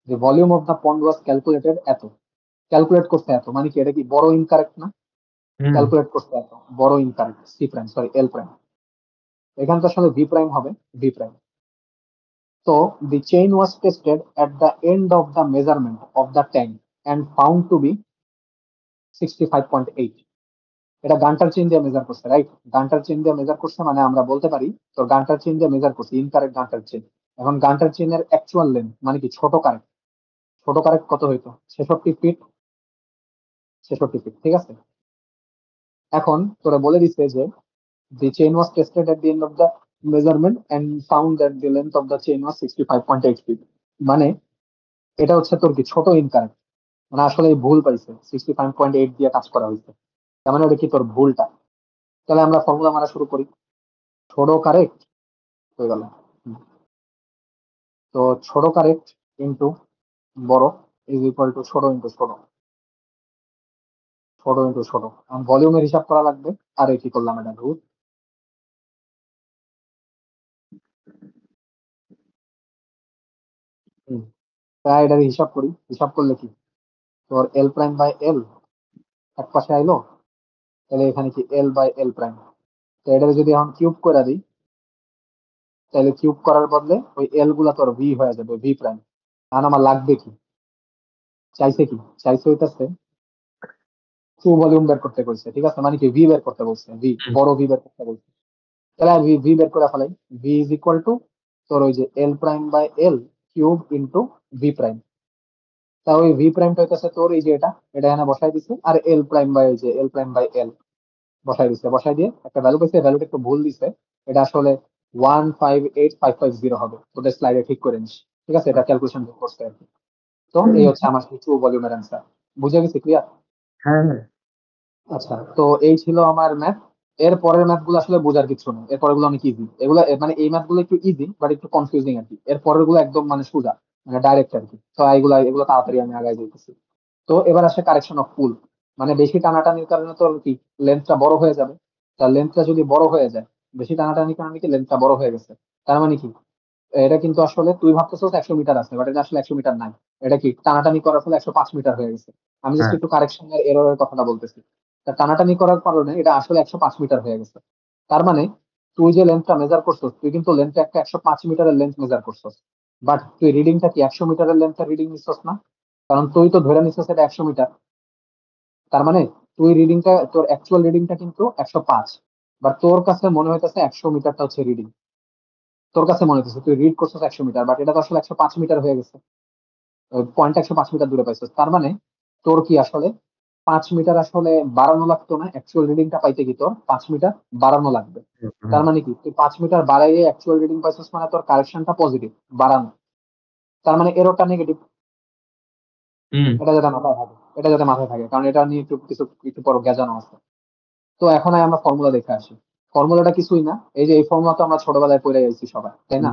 Speaker 1: The volume of the pond was calculated এত, ক্যালকুলেট করছে এত, মানে কি এটা কি বড় ইনকারেক্ট না?
Speaker 2: হুম,
Speaker 1: ক্যালকুলেট করছে এত, বড় incorrect, C prime sorry L prime. এখানটা আসলে ভি প্রাইম হবে, V prime. So the chain was tested at the end of the measurement of the tank and found to be 65.8. এটা গান্টার চেইন দিয়ে measure করছে, right? Gunter chain দিয়ে measure করছে, মানে আমরা বলতে পারি তো গান্টার চেইন দিয়ে মেজার করছে, ইনকারেক্ট গান্টার চেইন। এখন গান্টার চেইনের অ্যাকচুয়াল লেন্থ মানে কি, ছোট কারেক্ট, ছোট কারেক্ট কত হইতো, 66 ফিট, 66 ফিট, ঠিক আছে? এখন তোরা বলে দিচ্ছে যে the chain was tested at the end of the measurement and found that the length of the chain was 65.8 feet. মানে এটা হচ্ছে তোর কি ছোট ইনকারেক্ট, মানে আসলে এই ভুল পাইছে, 65.8 দিয়ে কাজ করা হয়েছে। তার মানে ওটা কি তোর ভুলটা। তাহলে আমরা ফর্মুলা মারা শুরু করি। ছোট কারেক্ট হয়ে গেল, তো ছোট কারেক্ট ইন্টু বড় ইজ ইকুয়াল টু ছোট ইন্টু ছোট, ছোট ইন্টু ছোট। ভলিউমের হিসাব করা লাগবে। আর এই কি করলাম, এটা ভুল। তাই এটা হিসাব করি, হিসাব করলে কি তোর এল প্রাইম বাই এল এক পাশে আইলো, তাহলে এখানে কি এল বাই এল প্রাইম। তো এটা যদি এখন কিউব করে দিই, তাহলে কিউব করার বদলে ওই এল গুলা তোর ভি হয়ে যাবে, ভি প্রাইম। এখন আমার লাগবে কি, চাইছে কি, চাইছে হইতাছে ট্রু ভলিউম বের করতে বলছে, ঠিক আছে, মানে কি ভি বের করতে বলছে, ভি
Speaker 2: হুম।
Speaker 1: বড় ভি বের করতে বলছে। তাহলে ভি ভি বের করে ফেলাই। ভি ইজ ইকুয়াল টু তোর ওই যে L prime by L cube into V prime. তা ওই ভি প্রাইমটা হইতেছে তোর এই যে এটা এটা এখানে বসাই দিছে, আর এল প্রাইম বাই যে এল প্রাইম বাই এল বসাই দিছে, বসাই দিয়ে একটা ভ্যালু পেয়েছে, ভ্যালুটা একটু ভুল দিছে, এটা আসলে 158,550 হবে, তোদের স্লাইডে ঠিক করে নিস, ঠিক আছে, এটা ক্যালকুলেশন করছে আর কি। তো এই হচ্ছে আমার ট্রু ভলিউমের অ্যান্সার। বুঝে গেছি, ক্লিয়ার?
Speaker 4: হ্যাঁ হ্যাঁ
Speaker 1: আচ্ছা, তো এই ছিল আমার ম্যাথ। এর পরের ম্যাথ গুলো আসলে বোঝার কিছু নেই, এর পরের গুলো অনেক ইজি, এগুলো মানে এই ম্যাথ গুলো একটু ইজি বাট একটু কনফিউজিং আর কি। এর পরের গুলো একদম মানে সোজা, মানে ডাইরেক্ট আর কি। তো এগুলো এগুলো তাড়াতাড়ি আমি আগায় যেতেছি। তো এবার আসে কারেকশন অফ পুল। মানে বেশি টানাটানির কারণে তোর কি লেন্থটা বড় হয়ে যাবে। তার লেন্থটা যদি বড় হয়ে যায়, বেশি টানাটানির কারণে কি লেন্থটা বড় হয়ে গেছে, তার মানে কি এটা কিন্তু আসলে তুই ভাবতেছিস 100 মিটার আছে, বাট এটা আসলে 100 মিটার নাই। এটা কি টানাটানি করার ফলে 105 মিটার হয়ে গেছে। আমি জাস্ট
Speaker 4: হ্যাঁ
Speaker 1: একটু কারেকশন এর এররের কথাটা বলতেছি। তা টানাটানি করার কারণে এটা আসলে 105 মিটার হয়ে গেছে। তার মানে তুই যে লেন্থটা মেজার করছিস, তুই কিন্তু লেন্থে একটা 105 মিটারের লেন্থ মেজার করছিস, বাট তুই রিডিংটা কি 100 মিটারের লেন্থের রিডিং নিচ্ছিস না, কারণ তুই তো ধরে নিচ্ছিস এটা 100 মিটার। তার মানে তুই রিডিংটা, তোর অ্যাকচুয়াল রিডিংটা কিন্তু 105, বাট তোর কাছে মনে হইতেছে 100 মিটারটা হচ্ছে রিডিং। তোর কাছে মনে হইতেছে তুই রিড করছিস 100 মিটার, বাট এটা তো আসলে 105 মিটার হয়ে গেছে। পয়েন্ট 105 মিটার দূরে পাইছিস, তার মানে তোর কি আসলে 5 মিটার আসলে বাড়ানো লাগতো না, অ্যাকচুয়াল রিডিংটা পাইতে কি তোর 5 মিটার বাড়ানো লাগবে। তার মানে কি তুই 5 মিটার বাড়াইয়ে অ্যাকচুয়াল রিডিং পাইছিস, মানে তোর কারেকশনটা পজিটিভ বাড়ানো, তার মানে এররটা নেগেটিভ।
Speaker 2: হুম।
Speaker 1: এটা যাতে মাথায় থাকে, এটা যাতে মাথায় থাকে, কারণ এটা নিয়ে একটু কিছু একটু পর গেজানো আছে। তো এখন আমরা ফর্মুলা দেখে আসি। ফর্মুলাটা কিছুই না, এই যে এই ফর্মুলা তো আমরা ছোটবেলায় পড়ে গেছি সবাই, তাই না?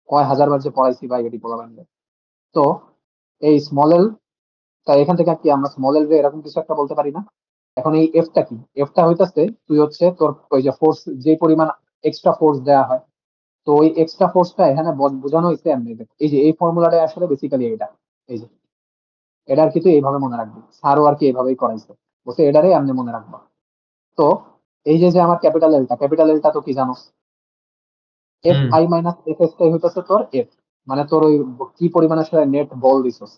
Speaker 1: কয় হাজার বার যে পড়াইছি ভাই এটি বলা লাগবে। তো এই স্মল এল, তাই এখান থেকে কি আমরা স্মল এল এরকম কিছু একটা বলতে পারি না? এখন এই এফটা কি, এফটা হইতাছে তুই হচ্ছে তোর ওই যে ফোর্স, যে পরিমাণ এক্সট্রা ফোর্স দেওয়া হয়, তো ওই এক্সট্রা ফোর্সটা এখানে বোঝানো হয়েছে এমনি। দেখ, এই যে এই ফর্মুলাটা আসলে বেসিক্যালি এটা, এই যে এটা আর কি তুই এইভাবে মনে রাখবি, স্যারও আর কি এইভাবেই করাইছে, বলছে এটারে এমনি মনে রাখবা। তো এই যে যে আমার ক্যাপিটাল এলটা তো কি জানোস, এফ
Speaker 2: হুম।
Speaker 1: আই মাইনাস এফ এস টাই হইতেছে তোর এফ, মানে তোর ওই কি পরিমাণ আসলে নেট বল দিছস।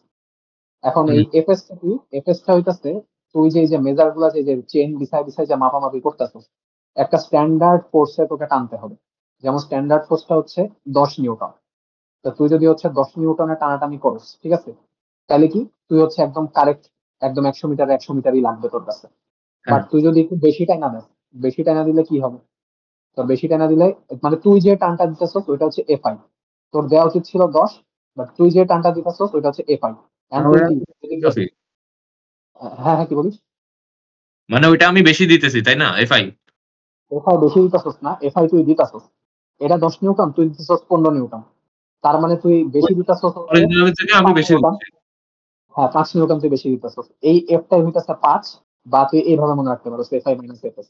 Speaker 1: এখন এই
Speaker 2: হুম।
Speaker 1: এফএস টা কি, এফএস টা হইতাছে তুই যে এই যে মেজার গুলা যে চেইন বিছাই বিছাই যে মাপামাপি করতেছস, একটা স্ট্যান্ডার্ড ফোর্সে তোকে টানতে হবে। যেমন স্ট্যান্ডার্ড ফোর্সটা হচ্ছে 10 নিউটন। তো তুই যদি হচ্ছে 10 নিউটনে টানাটানি করস, ঠিক আছে, তাহলে কি তুই হচ্ছে একদম কারেক্ট, একদম 100 মিটার 100 মিটারই লাগবে তোর কাছে। বাট
Speaker 2: হ্যাঁ।
Speaker 1: তুই যদি একটু বেশি টাইনা দেস, বেশি টাইনা দিলে কি হবে, তোর বেশি টাইনা দিলে মানে তুই যে টানটা দিতেছস ওইটা হচ্ছে এফআই, তোর দেওয়া উচিত ছিল 10, বাট তুই যে টানটা দিতেছস ওইটা হচ্ছে এফআই। এন্ড তুই
Speaker 4: আমরা
Speaker 1: কি যদি
Speaker 2: কফি।
Speaker 1: হ্যাঁ হ্যাঁ কি বলিস,
Speaker 2: মানে ওইটা আমি বেশি দিতেছি তাই না, এফআই?
Speaker 1: এফআই বেশি দিতেছস না, এফআই তুই দিতেছস, এটা 10 নিউটন, তুই দিতেছস 15 নিউটন। তার মানে তুই বেশি দিতেছস হচ্ছে
Speaker 2: অরিজিনাল থেকে আমি
Speaker 1: 5
Speaker 2: বেশি
Speaker 1: নিউটন
Speaker 2: দিচ্ছি।
Speaker 1: হ্যাঁ 5 নিউটন তুই বেশি দিতেছস, এই এফটাই হইতেছে 5। বা তুই এইভাবে মনে রাখতে পারো এফআই মাইনাস এফএস।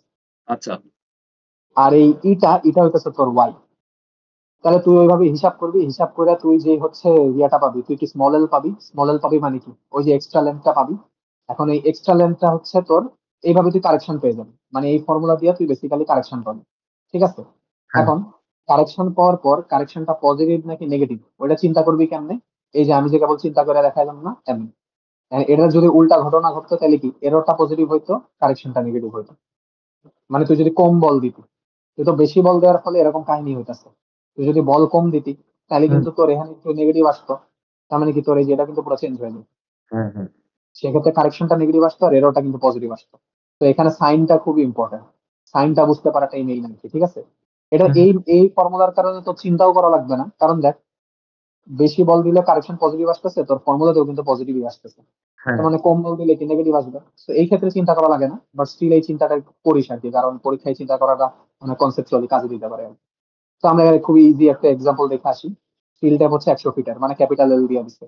Speaker 2: আচ্ছা।
Speaker 1: আর এই ইটা হইতেছে তোর ওয়াই। তাহলে তুই ওইভাবে হিসাব করবি, হিসাব করে তুই যে হচ্ছে ইয়াটা পাবি, তুই কি স্মল এল পাবি মানে কি ওই যে এক্সট্রা লেন্থটা পাবি। এখন এই এক্সট্রা লেন্থটা হচ্ছে তোর এইভাবে তুই কারেকশন পেয়ে যাবি, মানে এই ফর্মুলা দিয়ে তুই বেসিক্যালি কারেকশন পাবি, ঠিক আছে।
Speaker 4: হ্যাঁ
Speaker 1: এখন কারেকশন পাওয়ার পর কারেকশনটা পজিটিভ নাকি নেগেটিভ ওটা চিন্তা করবি কেমনে, এই যে আমি যে কেবল চিন্তা করে দেখাইলাম না এমনি। এটা যদি উল্টা ঘটনা ঘটতো তাহলে কি এররটা পজিটিভ হইতো, কারেকশনটা নেগেটিভ হইতো। মানে তুই যদি কম বল দিতি, তুই তো বেশি বল দেওয়ার ফলে এরকম কাহিনী হইতাছে। তুই যদি বল কম দিতি তাহলে
Speaker 4: হুম,
Speaker 1: কিন্তু তোর এখানে একটু নেগেটিভ আসতো, তার মানে কি তোর এই যেটা কিন্তু পুরো চেঞ্জ হয়ে যেত।
Speaker 4: হ্যাঁ হ্যাঁ
Speaker 1: সেক্ষেত্রে কারেকশনটা নেগেটিভ আসতো আর এররটা কিন্তু পজিটিভ আসতো। তো এখানে সাইনটা খুবই ইম্পর্টেন্ট, সাইনটা বুঝতে পারাটাই মেইন আর কি, ঠিক আছে। এটা
Speaker 4: হুম,
Speaker 1: এই এই ফর্মুলার কারণে তো চিন্তাও করা লাগবে না, কারণ দেখ বেশি বল দিলে কারেকশন পজিটিভ আসতেছে, তোর ফর্মুলাতেও কিন্তু পজিটিভই আসতেছে।
Speaker 4: হ্যাঁ
Speaker 1: তার মানে কম বল দিলে কি নেগেটিভ আসবে। তো এই ক্ষেত্রে চিন্তা করা লাগে না, বাট স্টিল এই চিন্তাটা করিস আর কি, কারণ পরীক্ষায় চিন্তা করাটা মানে কনসেপচুয়ালি কাজে দিতে পারে আর কি। তো আমরা খুবই ইজি একটা এক্সাম্পল দেখে আসি। স্টিল ট্যাপ হচ্ছে 100 ফিটার, মানে ক্যাপিটাল এল দিয়ে দিচ্ছে,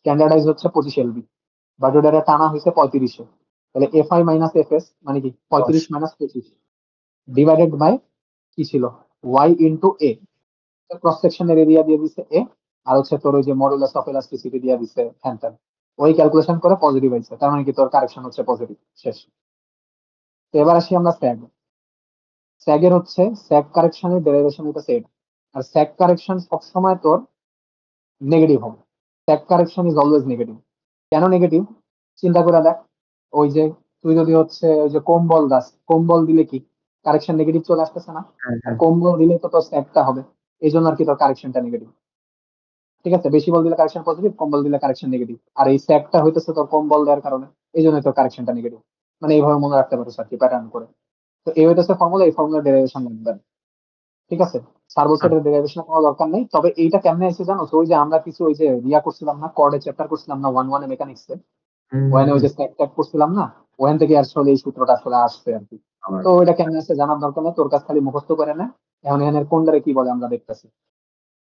Speaker 1: স্ট্যান্ডার্ডাইজ হচ্ছে 25 LB, বাট ওটা টানা হয়েছে 35-এ। তাহলে এফআই মাইনাস এফএস মানে কি
Speaker 4: 10
Speaker 1: 35 - 25 ডিভাইডেড বাই কি ছিল ওয়াই ইন্টু এ, ক্রস সেকশনের এরিয়া দিয়ে দিছে এ, আর হচ্ছে তোর ওই যে মডুলাস অফ ইলাস্টিসিটি দিয়ে দিছে হ্যান ত্যান। ওই ক্যালকুলেশন করে পজিটিভ হয়েছে, তার মানে কি তোর কারেকশন হচ্ছে পজিটিভ, শেষ। তো এবার আসি আমরা স্যাগ। স্যাগের হচ্ছে স্যাগ কারেকশনের ডেরিভেশন হইতেছে এটা। আর স্যাগ কারেকশন সবসময় তোর নেগেটিভ হবে, স্যাগ কারেকশন ইজ অলওয়েজ নেগেটিভ। কেন নেগেটিভ চিন্তা করে দেখ, ওই যে তুই যদি হচ্ছে ওই যে কম্বল দাস, কম্বল দিলে কি কারেকশন নেগেটিভ চলে আসতেছে না? আর কম্বল দিলে তো তোর স্যাকটা হবে, এই জন্য আর কি তোর কারেকশনটা নেগেটিভ। ঠিক আছে, বেশি বল দিলে কারেকশন পজিটিভ, কম বল দিলে কারেকশন নেগেটিভ। আর এই স্যাকটা হইতেছে তোর কম বল দেওয়ার কারণে, এই জন্য তোর কারেকশনটা নেগেটিভ। মানে এইভাবে মনে রাখতে পারো আর কি, প্যাটার্ন করে। তো এই হইতেছে ফর্মুলা, এই ফর্মুলা ডেরিভেশন লাগবে। ঠিক আছে, সার্ভো সেটের ডেরিভেশন কোনো দরকার নেই। তবে এইটা কেমনে এসে জানো তো, ওই যে আমরা কিছু ওই যে রিয়া করছিলাম না, কর্ডে চ্যাপ্টার করছিলাম না 1-1 মেকানিক্সে, ওখানে ওই যে স্ট্যাক ট্যাক করছিলাম না, ওখান থেকে আসলে এই সূত্রটা আসলে আসছে আর কি। তো ওইটা কেমনে আসছে জানার দরকার নেই, তোর কাছে খালি মুখস্থ করে না। এখন এখানে কোনটারে কি বলে আমরা দেখতেছি।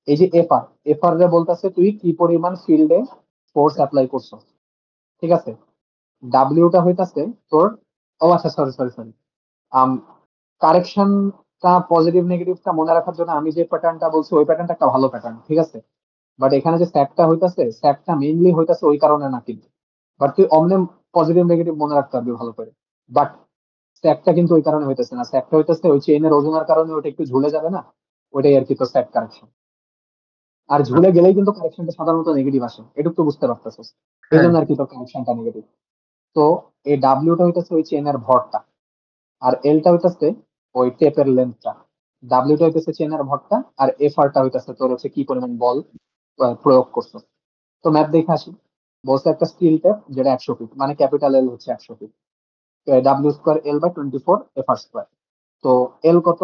Speaker 1: এই যে এফআর, এফআর রে বলতেছে তুই কি পরিমাণ ফিল্ডে ফোর্স অ্যাপ্লাই করছো। ঠিক আছে, ডাব্লিউটা হইতাছে তোর, ও আচ্ছা সরি সরি সরি, কারেকশনটা পজিটিভ নেগেটিভটা মনে রাখার জন্য আমি যে প্যাটার্নটা বলছি ওই প্যাটার্নটা একটা ভালো প্যাটার্ন। ঠিক আছে, বাট এখানে যে স্যাকটা হইতাছে, স্যাকটা মেইনলি হইতাছে ওই কারণে না কিন্তু। বাট তুই অমনে পজিটিভ নেগেটিভ মনে রাখতে পারবি ভালো করে। বাট স্যাকটা কিন্তু ওই কারণে হইতেছে না, স্যাকটা হইতেছে ওই চেইনের ওজনের কারণে ওটা একটু ঝুলে যাবে না, ওইটাই আর কি তো স্যাক কারেকশন। আর ঝুলে গেলেই কিন্তু কারেকশনটা সাধারণত নেগেটিভ আসে, এটুকু তো বুঝতে পারতেছিস। এই জন্য আর কি তোর কারেকশনটা নেগেটিভ। তো এই ডাব্লিউটা হইতেছে ওই চেনের ভরটা, আর এলটা হইতেছে ওই টেপের লেন্থটা। ডাব্লিউটা হইতেছে চেনের ভরটা, আর এফআরটা হইতেছে তোর হচ্ছে কি পরিমাণ বল প্রয়োগ করছো। তো ম্যাথ দেখে আসি। বলছে একটা স্টিল টেপ যেটা 100 ফিট, মানে ক্যাপিটাল এল হচ্ছে 100 feet, W square L by 24 FR square. তো এল কত,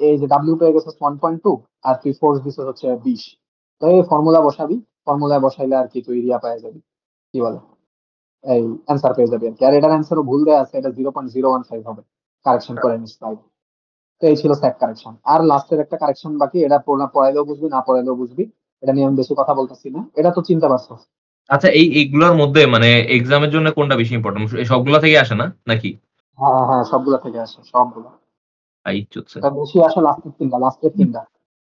Speaker 1: এই যে ডাব্লিউ পেয়ে গেছে 1.2, আর তুই ফোর্স দিছে হচ্ছে 20। তো এই ফর্মুলা বসাবি, ফর্মুলায় বসাইলে আর কি তুই এরিয়া পেয়ে যাবি, কি বলে এই অ্যান্সার পেয়ে যাবি আর কি। আর এটার অ্যান্সারও ভুল দেওয়া আছে, এটা 0.015 হবে, কারেকশন করে নিস তাই। তো এই ছিল স্যাক কারেকশন। আর লাস্টের একটা কারেকশন বাকি, এটা পড়াইলেও বুঝবি না পড়াইলেও বুঝবি, এটা নিয়ে আমি বেশি কথা বলতেছি না, এটা তো চিনতে পারছো।
Speaker 2: আচ্ছা, এইগুলোর মধ্যে মানে এক্সামের জন্য কোনটা বেশি ইম্পর্টেন্ট? সবগুলা থেকে আসে না নাকি?
Speaker 1: হ্যাঁ হ্যাঁ হ্যাঁ, সবগুলা থেকে আসে, সবগুলা।
Speaker 2: আই চুচ্ছে।
Speaker 1: তা বেশি আসে লাস্টের তিনটা, লাস্টের তিনটা,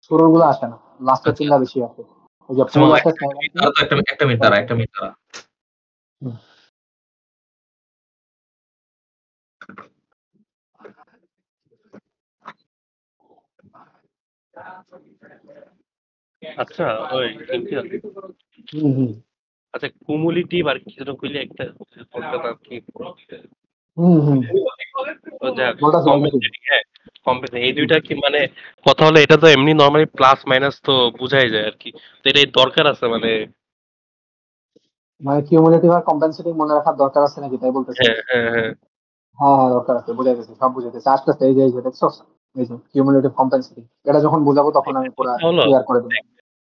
Speaker 1: শুরুর গুলো আসে না, লাস্টের
Speaker 2: আচ্ছা
Speaker 1: তিনটা বেশি আসে। ওই যে
Speaker 2: আচ্ছা
Speaker 1: পুল
Speaker 2: মামা,
Speaker 1: আছে,
Speaker 2: একটা মিনিট দাঁড়া তো, একটা মিনিট দাঁড়া, একটা মিনিট দাঁড়া।
Speaker 3: আচ্ছা, ওই ইমতিয়াজ,
Speaker 1: হম হম
Speaker 3: আচ্ছা কুমুলেটিভ আর কি যেন কইলে একটা কোনটা নাম কি?
Speaker 1: হম হম
Speaker 3: ও যাক,
Speaker 1: বলতেছি বলতেছি।
Speaker 3: কম্পেনসেটিং, হ্যাঁ কম্পেনসেটিং, এই দুইটা কি মানে কথা হলো, এটা তো এমনি নরমালি প্লাস মাইনাস তো বুঝাই যায় আর কি, তো এটাই দরকার আছে মানে?
Speaker 1: মানে কিউমুলেটিভ আর কম্পেনসেটিং মনে রাখার দরকার আছে নাকি তাই বলতেছিস?
Speaker 3: হ্যাঁ হ্যাঁ হ্যাঁ।
Speaker 1: হ্যাঁ হ্যাঁ দরকার আছে, বুঝে গেছি, সব বুঝে গেছি আস্তে আস্তে। এই যে দেখছো, এই যে কিউমুলেটিভ কম্পেনসেটিং, এটা যখন বুঝাবো তখন আমি পুরো
Speaker 3: কথা হলো,
Speaker 1: ক্লিয়ার করে দেবো।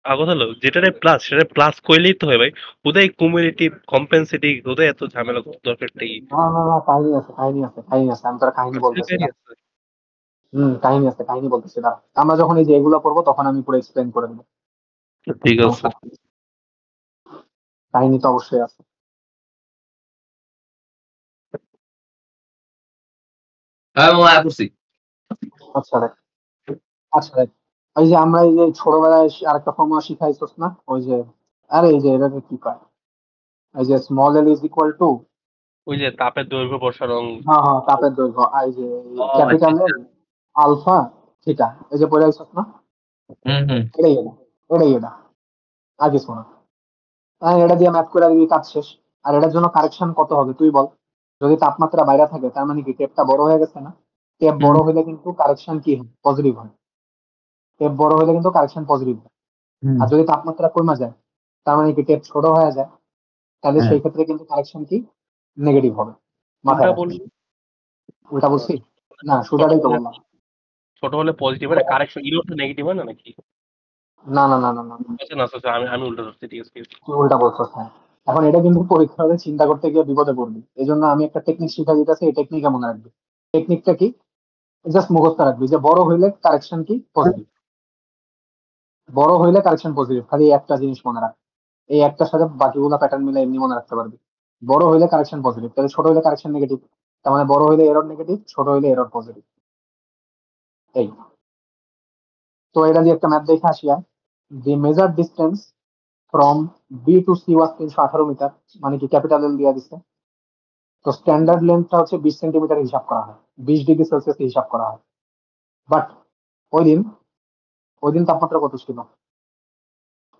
Speaker 3: কথা হলো যেটারে প্লাস সেটা প্লাস কইলেই তো হয় ভাই, ওদের কুমুলেটিভ কম্পেনসেটিং ওদের এত ঝামেলা করতে দরকার নেই।
Speaker 1: না না না, কাহিনী আছে কাহিনী আছে কাহিনী আছে, আমি তোর কাহিনী বলতেছি না। কাহিনী আছে, কাহিনী বলতেছি না। আমরা যখন এই যে এগুলো পড়বো তখন আমি পুরো এক্সপ্লেন করে দেবো,
Speaker 3: ঠিক আছে।
Speaker 1: সমস্যা নেই। কাহিনী তো অবশ্যই আছে।
Speaker 2: হ্যাঁ মামা, আয় পড়ছি।
Speaker 1: আচ্ছা দেখ, আচ্ছা দেখ, এই যে আমরা এই যে ছোটবেলায় আরেকটা ফর্মুলা শিখাইছিস না, ওই যে, আরে এই যে এটাকে কি কয়, এই যে small L is equal two,
Speaker 3: ওই যে তাপের দৈর্ঘ্য প্রসারণ।
Speaker 1: হ্যাঁ হ্যাঁ তাপের দৈর্ঘ্য, আর এই যে
Speaker 2: ও আচ্ছা
Speaker 1: ক্যাপিটাল
Speaker 2: আচ্ছা।
Speaker 1: এল আলফা থিটা, এই যে পড়ে আইছিস না,
Speaker 2: হুম।
Speaker 1: এটাই এটা, এটাই এটা, আর কিছু না। এটা দিয়ে ম্যাথ করে দিবি, কাজ শেষ। আর এটার জন্য কারেকশন কত হবে তুই বল। যদি তাপমাত্রা বাইরে থাকে তার মানে কি টেপটা বড় হয়ে গেছে না? টেপ
Speaker 2: হুম
Speaker 1: বড় হলে কিন্তু কারেকশন কি হয়, পজিটিভ হয়। টেপ বড় হলে কিন্তু কারেকশন পজিটিভ হয়।
Speaker 2: হুম।
Speaker 1: আর যদি তাপমাত্রা কমে যায় তার মানে কি টেপ ছোট হয়ে যায়, তাহলে
Speaker 2: হ্যাঁ।
Speaker 1: সেই ক্ষেত্রে কিন্তু কারেকশন কি নেগেটিভ হবে,
Speaker 3: উল্টা
Speaker 1: মাথায় রাখ।
Speaker 3: বললি?
Speaker 1: উল্টা বলছি? না,
Speaker 3: ছোট
Speaker 1: সোজাটাই তো
Speaker 3: হলে,
Speaker 1: বললাম।
Speaker 3: ছোট হলে পজিটিভ হয় না, কারেকশন ইলেকট্রন নেগেটিভ হয় না নাকি?
Speaker 1: না না না না না না,
Speaker 3: আচ্ছা না, আচ্ছা আমি আমি উল্টা ধরছি, ঠিক আছে ঠিক আছে।
Speaker 1: তুই উল্টা বলছিস, হ্যাঁ। এখন এটা কিন্তু পরীক্ষা হলে চিন্তা করতে গিয়ে বিপদে পড়বি, এই জন্য আমি একটা টেকনিক শিখা দিতেছি, এই টেকনিকে মনে রাখবি। টেকনিকটা কি, জাস্ট মুখস্থ রাখবি যে বড় হইলে কারেকশন কি পজিটিভ, বড় হইলে কারেকশন পজিটিভ, খালি এই একটা জিনিস মনে রাখ। এই একটার সাথে বাকিগুলো প্যাটার্ন মিলে এমনি মনে রাখতে পারবি। বড় হইলে কারেকশন পজিটিভ, তাহলে ছোট হইলে কারেকশন নেগেটিভ, তার মানে বড় হইলে এরর নেগেটিভ, ছোট হইলে এরর পজিটিভ। এই, তো এটা দিয়ে একটা ম্যাথ দেখে আসি। The measure distance from B to C was 318 metre, মানে কি ক্যাপিটাল এল দিয়ে দিচ্ছে। তো স্ট্যান্ডার্ড লেন্থটা হচ্ছে 20 সেন্টিমিটার হিসাব করা হয়, 20 ডিগ্রি সেলসিয়াস হিসাব করা হয়। বাট ওই দিন, ওই দিন তাপমাত্রা কত ছিল?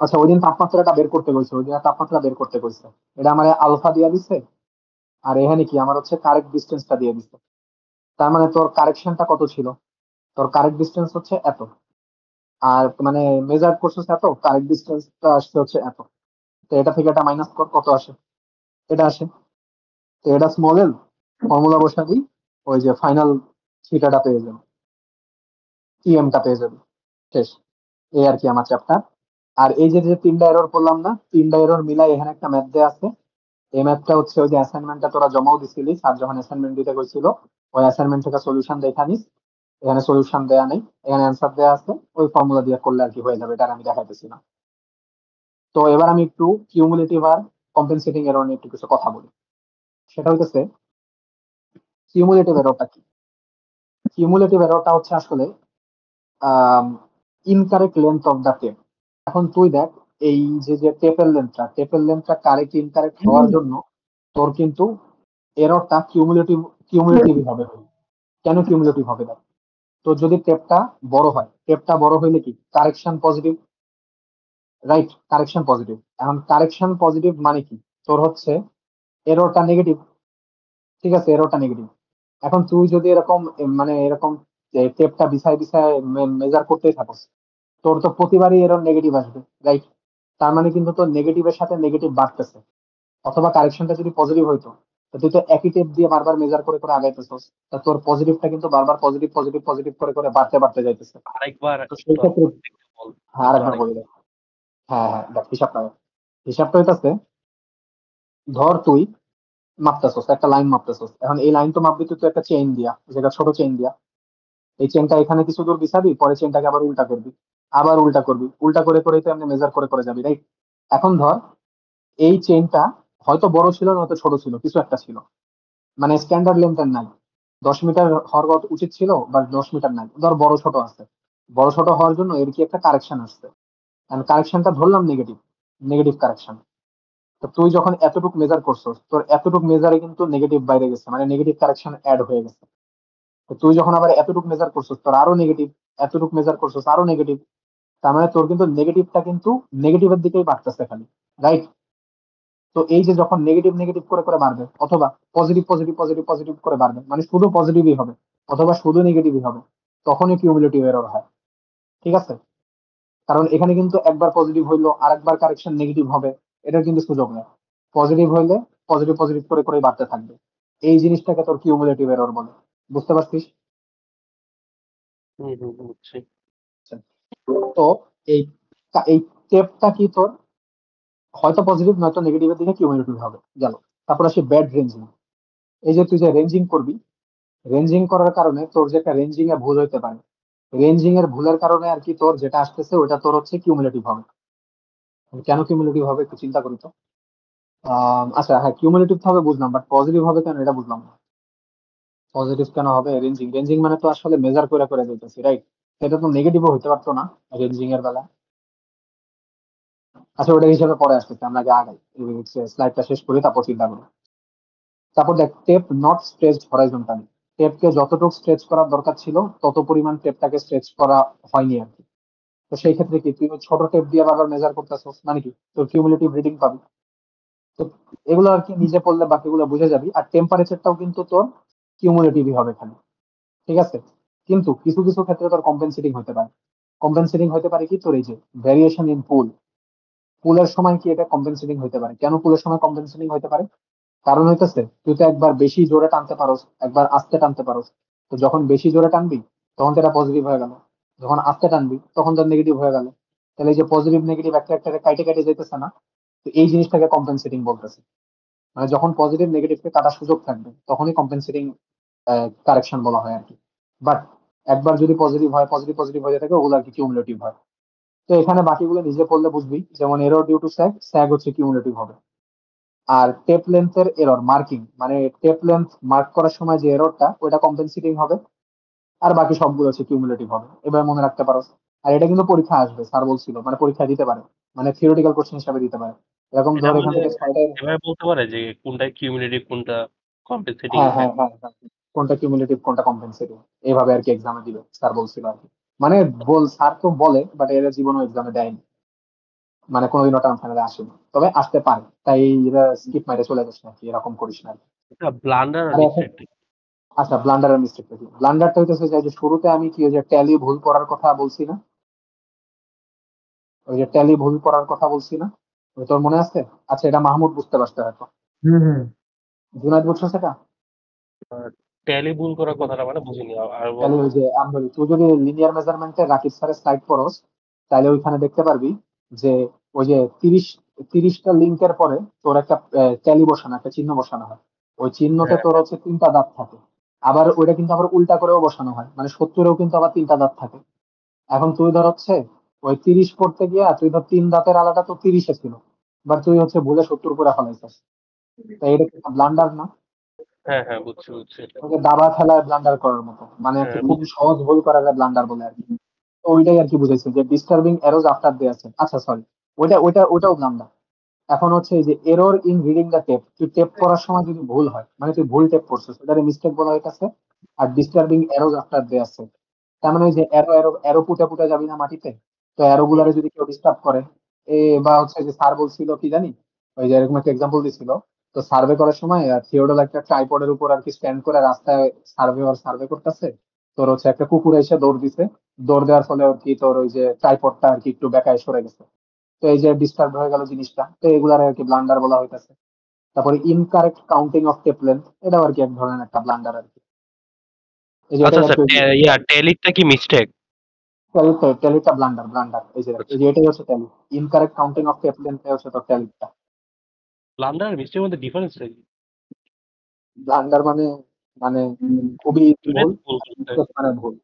Speaker 1: আচ্ছা ওই দিন তাপমাত্রাটা বের করতে কইছে, ওই দিন তাপমাত্রা বের করতে কইছে, এটা আমার আলফা দিয়া দিছে, আর এখানে কি আমার হচ্ছে কারেক্ট ডিস্টেন্সটা দিয়ে দিচ্ছে। তার মানে তোর কারেকশনটা কত ছিল, তোর কারেক্ট ডিস্টেন্স হচ্ছে এত, আর মানে মেজার করছিস এত, কারেক্ট ডিস্টেন্সটা আসছে হচ্ছে এত। তো এটা থেকে এটা মাইনাস কর, কত আসে, এটা আসে। তো এটা স্মল এল, ফর্মুলা বসাবি, ওই যে ফাইনাল থিটাটা পেয়ে যাবে, টিএমটা পেয়ে যাবে, শেষ। এই আর কি আমার চ্যাপ্টার। আর এই যে যে তিনটা এরর করলাম না, তিনটা এরর মিলাই এখানে একটা ম্যাথ দেওয়া আছে। এই ম্যাথটা হচ্ছে ওই যে অ্যাসাইনমেন্টটা তোরা জমাও দিছিলি, স্যার যখন অ্যাসাইনমেন্ট দিতে গেছিল, ওই অ্যাসাইনমেন্ট থেকে সলিউশন দেখা নিস। এখানে সলিউশন দেয়া নেই, এখানে অ্যান্সার দেয়া আছে, ওই ফর্মুলা দিয়ে করলে আর কি হয়ে যাবে, এটা আর আমি দেখাইতেছি না। তো এবার আমি একটু কিউমুলেটিভ আর কম্পেনসেটিং এরর নিয়ে একটু কিছু কথা বলি। সেটা হচ্ছে কিউমুলেটিভ এররটা কি। কিউমুলেটিভ এররটা হচ্ছে আসলে incorrect length of the tape. এখন তুই দেখ, এই যে যে টেপের লেন্থটা কারেক্ট ইনকারেক্ট হওয়ার জন্য তোর কিন্তু এররটা কিউমুলেটিভই হবে। কেন কিউমুলেটিভ হবে দেখ, তোর যদি টেপটা বড় হয়, টেপটা বড় হইলে কি correction positive, right? Correction positive. এখন কারেকশন পজিটিভ মানে কি, তোর হচ্ছে এররটা নেগেটিভ, ঠিক আছে, এররটা নেগেটিভ। এখন তুই যদি এরকম মানে এরকম টেপটা বিছায় বিছায় মেজার করতেই থাকস, তোর তো প্রতিবারই এরর নেগেটিভ আসবে, রাইট? তার মানে কিন্তু তোর নেগেটিভের সাথে নেগেটিভ বাড়তেছে। অথবা কারেকশনটা যদি পজিটিভ হইতো, তো তুই তো একই টেপ দিয়ে বারবার মেজার করে করে আগাইতেছস, তা তোর পজিটিভটা কিন্তু বারবার পজিটিভ পজিটিভ পজিটিভ করে করে বাড়তে বাড়তে যাইতেছে।
Speaker 3: আরেকবার
Speaker 1: তো সেই
Speaker 3: একটু
Speaker 1: ক্ষেত্রে,
Speaker 3: বল,
Speaker 1: হ্যাঁ
Speaker 3: একটু
Speaker 1: আরেকবার
Speaker 3: আরেক
Speaker 1: বলি দেখ। হ্যাঁ হ্যাঁ দেখ, হিসাবটা হইতাছে, ধর তুই মাপতেছস একটা লাইন মাপতেছস, এখন এই লাইন তো মাপবি তুই তো একটা চেইন দিয়া, যেটা ছোট চেইন দিয়া। এই চেনটা এখানে কিছু দূর বিছাবি, পরে চেনটাকে আবার উল্টা করবি, আবার উল্টা করবি, উল্টা করে করে তো এমনি মেজার করে করে যাবি, রাইট? এখন ধর এই চেনটা হয়তো বড় ছিল না, হয়তো ছোট ছিল, কিছু একটা ছিল, মানে স্ট্যান্ডার্ড লেন্থের নাই। 10 মিটার হওয়ার কথা উচিত ছিল, বা 10 মিটার নাই, ধর বড় ছোট আছে। বড় ছোট হওয়ার জন্য এর কি একটা কারেকশন আসছে, কারেকশনটা ধরলাম নেগেটিভ, নেগেটিভ কারেকশন। তো তুই যখন এতটুকু মেজার করছস, তোর এতটুকু মেজারে কিন্তু নেগেটিভ বাইরে গেছে, মানে নেগেটিভ কারেকশন অ্যাড হয়ে গেছে। তো তুই যখন আবার এতটুকু মেজার করছস, তোর আরো নেগেটিভ, এতটুকু মেজার করছস আরো নেগেটিভ। তার মানে তোর কিন্তু নেগেটিভটা কিন্তু নেগেটিভের দিকেই বাড়তেছে খালি, রাইট? তো এই যে যখন নেগেটিভ নেগেটিভ করে করে বাড়বে, অথবা পজিটিভ পজিটিভ পজিটিভ পজিটিভ করে বাড়বে, মানে শুধু পজিটিভই হবে অথবা শুধু নেগেটিভই হবে, তখনই কিউমুলেটিভ এরর হয়, ঠিক আছে? কারণ এখানে কিন্তু একবার পজিটিভ হইলো আর একবার কারেকশন নেগেটিভ হবে, এটার কিন্তু সুযোগ নেই। পজিটিভ হইলে পজিটিভ পজিটিভ করে করে বাড়তে থাকবে। এই জিনিসটাকে তোর কিউমুলেটিভ এরর বলে, বুঝতে পারছিস?
Speaker 3: বুঝছি।
Speaker 1: তো এই এই টেপটা কি তোর হয়তো পজিটিভ নয়তো নেগেটিভের দিকে কিউমুলেটিভ হবে, গেল। তারপর আসি ব্যাড রেঞ্জিং। এই যে তুই যে রেঞ্জিং করবি, রেঞ্জিং করার কারণে তোর যে একটা রেঞ্জিং এ ভুল হইতে পারে, রেঞ্জিং এর ভুলের কারণে আর কি তোর যেটা আসতেছে ওটা তোর হচ্ছে কিউমুলেটিভ হবে। কেন কিউমুলেটিভ হবে একটু চিন্তা করি তো। আচ্ছা হ্যাঁ, কিউমুলেটিভ হবে বুঝলাম, বাট পজিটিভ হবে কেন এটা বুঝলাম না। পজিটিভ কেন হবে? রেঞ্জিং, রেঞ্জিং মানে তো আসলে মেজার করে করে দিতেছি, রাইট? এটা তো নেগেটিভও হইতে পারতো না রেঞ্জিং এর বেলা। আচ্ছা ওটা হিসেবে পরে আসতেছে, আমরা আগে আগাই, স্লাইডটা শেষ করি তারপর চিন্তা করি। তারপর দেখ, টেপ নট স্ট্রেচড হরাইজন্টালি। টেপকে যতটুকু স্ট্রেচ করার দরকার ছিল তত পরিমাণ টেপটাকে স্ট্রেচ করা হয়নি আর কি। তো সেই ক্ষেত্রে কি তুই ওই ছোট টেপ দিয়ে বারবার মেজার করতেছস, মানে কি তোর কিউমুলেটিভ রিডিং পাবি। তো এগুলো আর কি নিজে পড়লে বাকিগুলো বুঝে যাবি। আর টেম্পারেচারটাও কিন্তু তোর কিউমুলেটিভই হবে খালি, ঠিক আছে? কিন্তু কিছু কিছু ক্ষেত্রে তোর কম্পেনসেটিং হতে পারে। কম্পেনসেটিং হতে পারে কি তোর এই যে ভ্যারিয়েশন ইন পুল, পুলের সময় কি এটা কম্পেনসেটিং হতে পারে। কেন পুলের সময় কম্পেনসেটিং হতে পারে? কারণ হইতেছে তুই তো একবার বেশি জোরে টানতে পারোস, একবার আস্তে টানতে পারোস। তো যখন বেশি জোরে টানবি তখন তো এটা পজিটিভ হয়ে গেল, যখন আস্তে টানবি তখন তো নেগেটিভ হয়ে গেল। তাহলে এই যে পজিটিভ নেগেটিভ একটা একটা কাইটে কাইটে যেতেছে না, তো এই জিনিসটাকে কম্পেনসেটিং বলতেছে। মানে যখন পজিটিভ নেগেটিভকে কাটার সুযোগ থাকবে তখনই কম্পেনসেটিং কারেকশন বলা হয় আর কি। বাট একবার যদি পজিটিভ হয়, পজিটিভ পজিটিভ হয়ে থাকে, ওগুলো আর কি কিউমুলেটিভ হয়। তো এখানে বাকিগুলো নিজে পড়লে বুঝবি, যেমন এরর ডিউ টু স্যাগ, স্যাগ হচ্ছে কিউমুলেটিভ হবে। আর টেপ লেন্থের এরর মার্কিং, মানে টেপ লেন্থ মার্ক করার সময় যে এররটা ওটা কম্পেনসেটিং হবে। আর বাকি সবগুলো হচ্ছে কিউমুলেটিভ হবে, এবার মনে রাখতে পারো। আর এটা কিন্তু পরীক্ষা আসবে, স্যার বলছিল, মানে পরীক্ষা দিতে পারে, মানে থিওরিটিক্যাল কোশ্চেন হিসাবে দিতে পারে। এরকম
Speaker 3: এটা
Speaker 1: ধর এখান
Speaker 3: মানে
Speaker 1: থেকে 6টা।
Speaker 3: এভাবে বলতে পারে যে কোনটা কিউমুলেটিভ কোনটা কম্পেনসেটিং
Speaker 1: হ্যাঁ হ্যাঁ
Speaker 3: ইফেক্ট।
Speaker 1: হ্যাঁ হ্যাঁ, কোনটা কিউমুলেটিভ কোনটা কম্পেনসেটিভ, এইভাবে আর কি এক্সামে দিবে স্যার বলছিল আর কি। মানে বল, স্যার তো বলে, বাট এর জীবনও এক্সামে দেয়নি, মানে কোনোদিনও টার্ম ফাইনালে আসেনি, তবে আসতে পারে। তাই এরা স্কিপ মাইরে চলে যাস না, এরকম করিস না।
Speaker 3: ব্লান্ডার আর
Speaker 1: আরে এখন
Speaker 3: মিস্টেক
Speaker 1: আচ্ছা, ব্লান্ডারের মিস্টেকটা কি? ব্লান্ডারটা হইতেছে যে শুরুতে আমি কি ওই যে ট্যালি ভুল করার কথা বলছি না? ওই যে ট্যালি ভুল করার কথা বলছি না? ওই তোর মনে আছে? আচ্ছা, এটা মাহমুদ বুঝতে পারছে হয়তো।
Speaker 2: হুম হুম
Speaker 1: জুনায়েদ বুঝছো সেটা?
Speaker 3: ট্যালি ভুল করার কথাটা মানে বুঝিনি আর বল।
Speaker 1: তাহলে ওই যে আমরা বলি, তুই যদি লিনিয়ার মেজারমেন্টে রাকিব স্যারের স্লাইড পড়স, তাহলে ওইখানে দেখতে পারবি যে ওই যে 30টা লিঙ্কের পরে তোর একটা ট্যালি বসানো, একটা চিহ্ন বসানো হয়। ওই চিহ্নতে
Speaker 3: হ্যাঁ
Speaker 1: তোর হচ্ছে 3টা দাঁত থাকে। আবার ওইটা কিন্তু আবার উল্টা করেও বসানো হয়, মানে 70-এও কিন্তু আবার 3টা দাঁত থাকে। এখন তুই ধর হচ্ছে ওই 30 পড়তে গিয়া তুই ধর 3 দাঁতের আলাদা তো 30-এ ছিল, এবার তুই হচ্ছে ভুলে 70 করে ফেলাইছিস। তাই এটা ব্লান্ডার না?
Speaker 3: হ্যাঁ হ্যাঁ, বুঝছি বুঝছি এটা।
Speaker 1: ওই যে দাবা খেলায় ব্লান্ডার করার মতো, মানে একটা
Speaker 3: হ্যাঁ
Speaker 1: খুব সহজ ভুল করা যায় ব্লান্ডার বলে আর কি। তো ওইটাই আর কি বুঝাইছে যে ডিস্টার্বিং এরোজ আফটার দে আছে। আচ্ছা সরি, ওইটাও ব্লান্ডার। এখন হচ্ছে এই যে error in reading the tape, তুই টেপ পড়ার সময় যদি ভুল হয়, মানে তুই ভুল টেপ পড়ছিস, ওটারে মিস্টেক বলা হইতাছে। আর ডিস্টার্বিং এরোজ আফটার দে আছে, তার মানে ওই যে এরো এরো এরো পুঁতে পুঁতে যাবি না মাটিতে, তো এরো
Speaker 3: হুম,
Speaker 1: গুলারে যদি কেউ ডিস্টার্ব করে, বা হচ্ছে যে স্যার বলছিল কি জানি, ওই যে এরকম একটা এক্সাম্পল দিছিল। তো সার্ভে করার সময় থিওডল একটা ট্রাইপডের উপর আর কি স্ট্যান্ড করে রাস্তায় সার্ভে করতেছে। তোর হচ্ছে একটা কুকুর এসে দৌড় দিছে, দৌড় দেওয়ার ফলে আর কি তোর ওই যে ট্রাইপডটা আর কি একটু বেকায় সরে গেছে। তো এই যে ডিস্টার্ব হয়ে গেল জিনিসটা, তো এগুলার আর কি ব্লান্ডার বলা হইতাছে। তারপরে incorrect counting of tape length, এটাও আর কি এক ধরনের একটা ব্লান্ডার আর কি। এই যে
Speaker 3: আচ্ছা
Speaker 1: এটাই আর
Speaker 3: আচ্ছা,
Speaker 1: কি
Speaker 3: ট্যালিটা কি মিস্টেক?
Speaker 1: ট্যালিটা ব্লান্ডার ব্লান্ডার, এই যে এটাই হচ্ছে tally. Incorrect counting of tape length হচ্ছে তোর ট্যালিটা।
Speaker 3: ব্লান্ডার আর মিস্টেকের মধ্যে ডিফারেন্স কি?
Speaker 1: ব্লান্ডার মানে মানে খুবই
Speaker 3: দুইটাই
Speaker 1: ভুল,
Speaker 3: তো ভুল
Speaker 1: আর
Speaker 3: করতে।
Speaker 1: mistake মানে ভুল।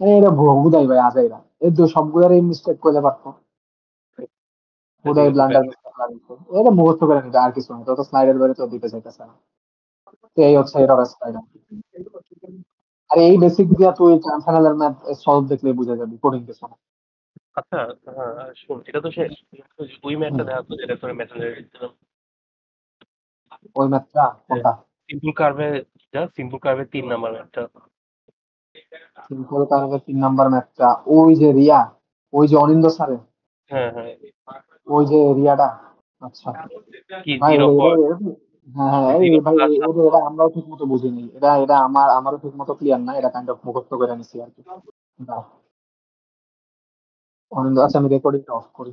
Speaker 1: এটা হুদাই ভাই আজাইরা, এই তো সবগুলোরই মিস্টেক করলে পারতো। হুদাই
Speaker 3: যেহেতু
Speaker 1: ব্লান্ডার মিস্টেক লাগিয়েছে, এটা মুখস্থ করে নিতে আর কিছু না, তো স্লাইডের বাইরে তো দিতে চাইতেছে না। তো এই হচ্ছে এরর স্লাইড। আর এই বেসিক দিয়া তুই চ্যাম্পিয়নের ম্যাথ সলভ দেখলে বুঝে যাবি, কোডিং কিছু না।
Speaker 3: আচ্ছা, হ্যাঁ শোন, এটা তো শেষ। ওই ম্যাথটা
Speaker 1: হুম,
Speaker 3: দেখা তো যেটা করে মেসেঞ্জারে দিচ্ছিলাম।
Speaker 1: ওই ম্যাথটা কোনটা?
Speaker 3: সিম্পল কার্ভের 3 নাম্বার ম্যাথটা।
Speaker 1: সিম্পল কার্ভের 3 নাম্বার ম্যাথটা, ওই যে রিয়া, ওই যে অনিন্দ স্যারের,
Speaker 3: হ্যাঁ হ্যাঁ।
Speaker 1: ওই যে রিয়াটা। আচ্ছা
Speaker 3: কি
Speaker 1: ভাই,
Speaker 3: জিরো
Speaker 1: হ্যাঁ হ্যাঁ, এই
Speaker 3: জিরো
Speaker 1: ভাই
Speaker 3: প্লাস?
Speaker 1: এটা আমরাও ঠিক মতো বুঝিনি, এটা আমারও ঠিক মতো ক্লিয়ার না, এটা কাইন্ড অফ মুখস্থ করে নিছি আর কি। দাঁড়া, অনিন্দ, আচ্ছা আমি রেকর্ডিংটা অফ করি।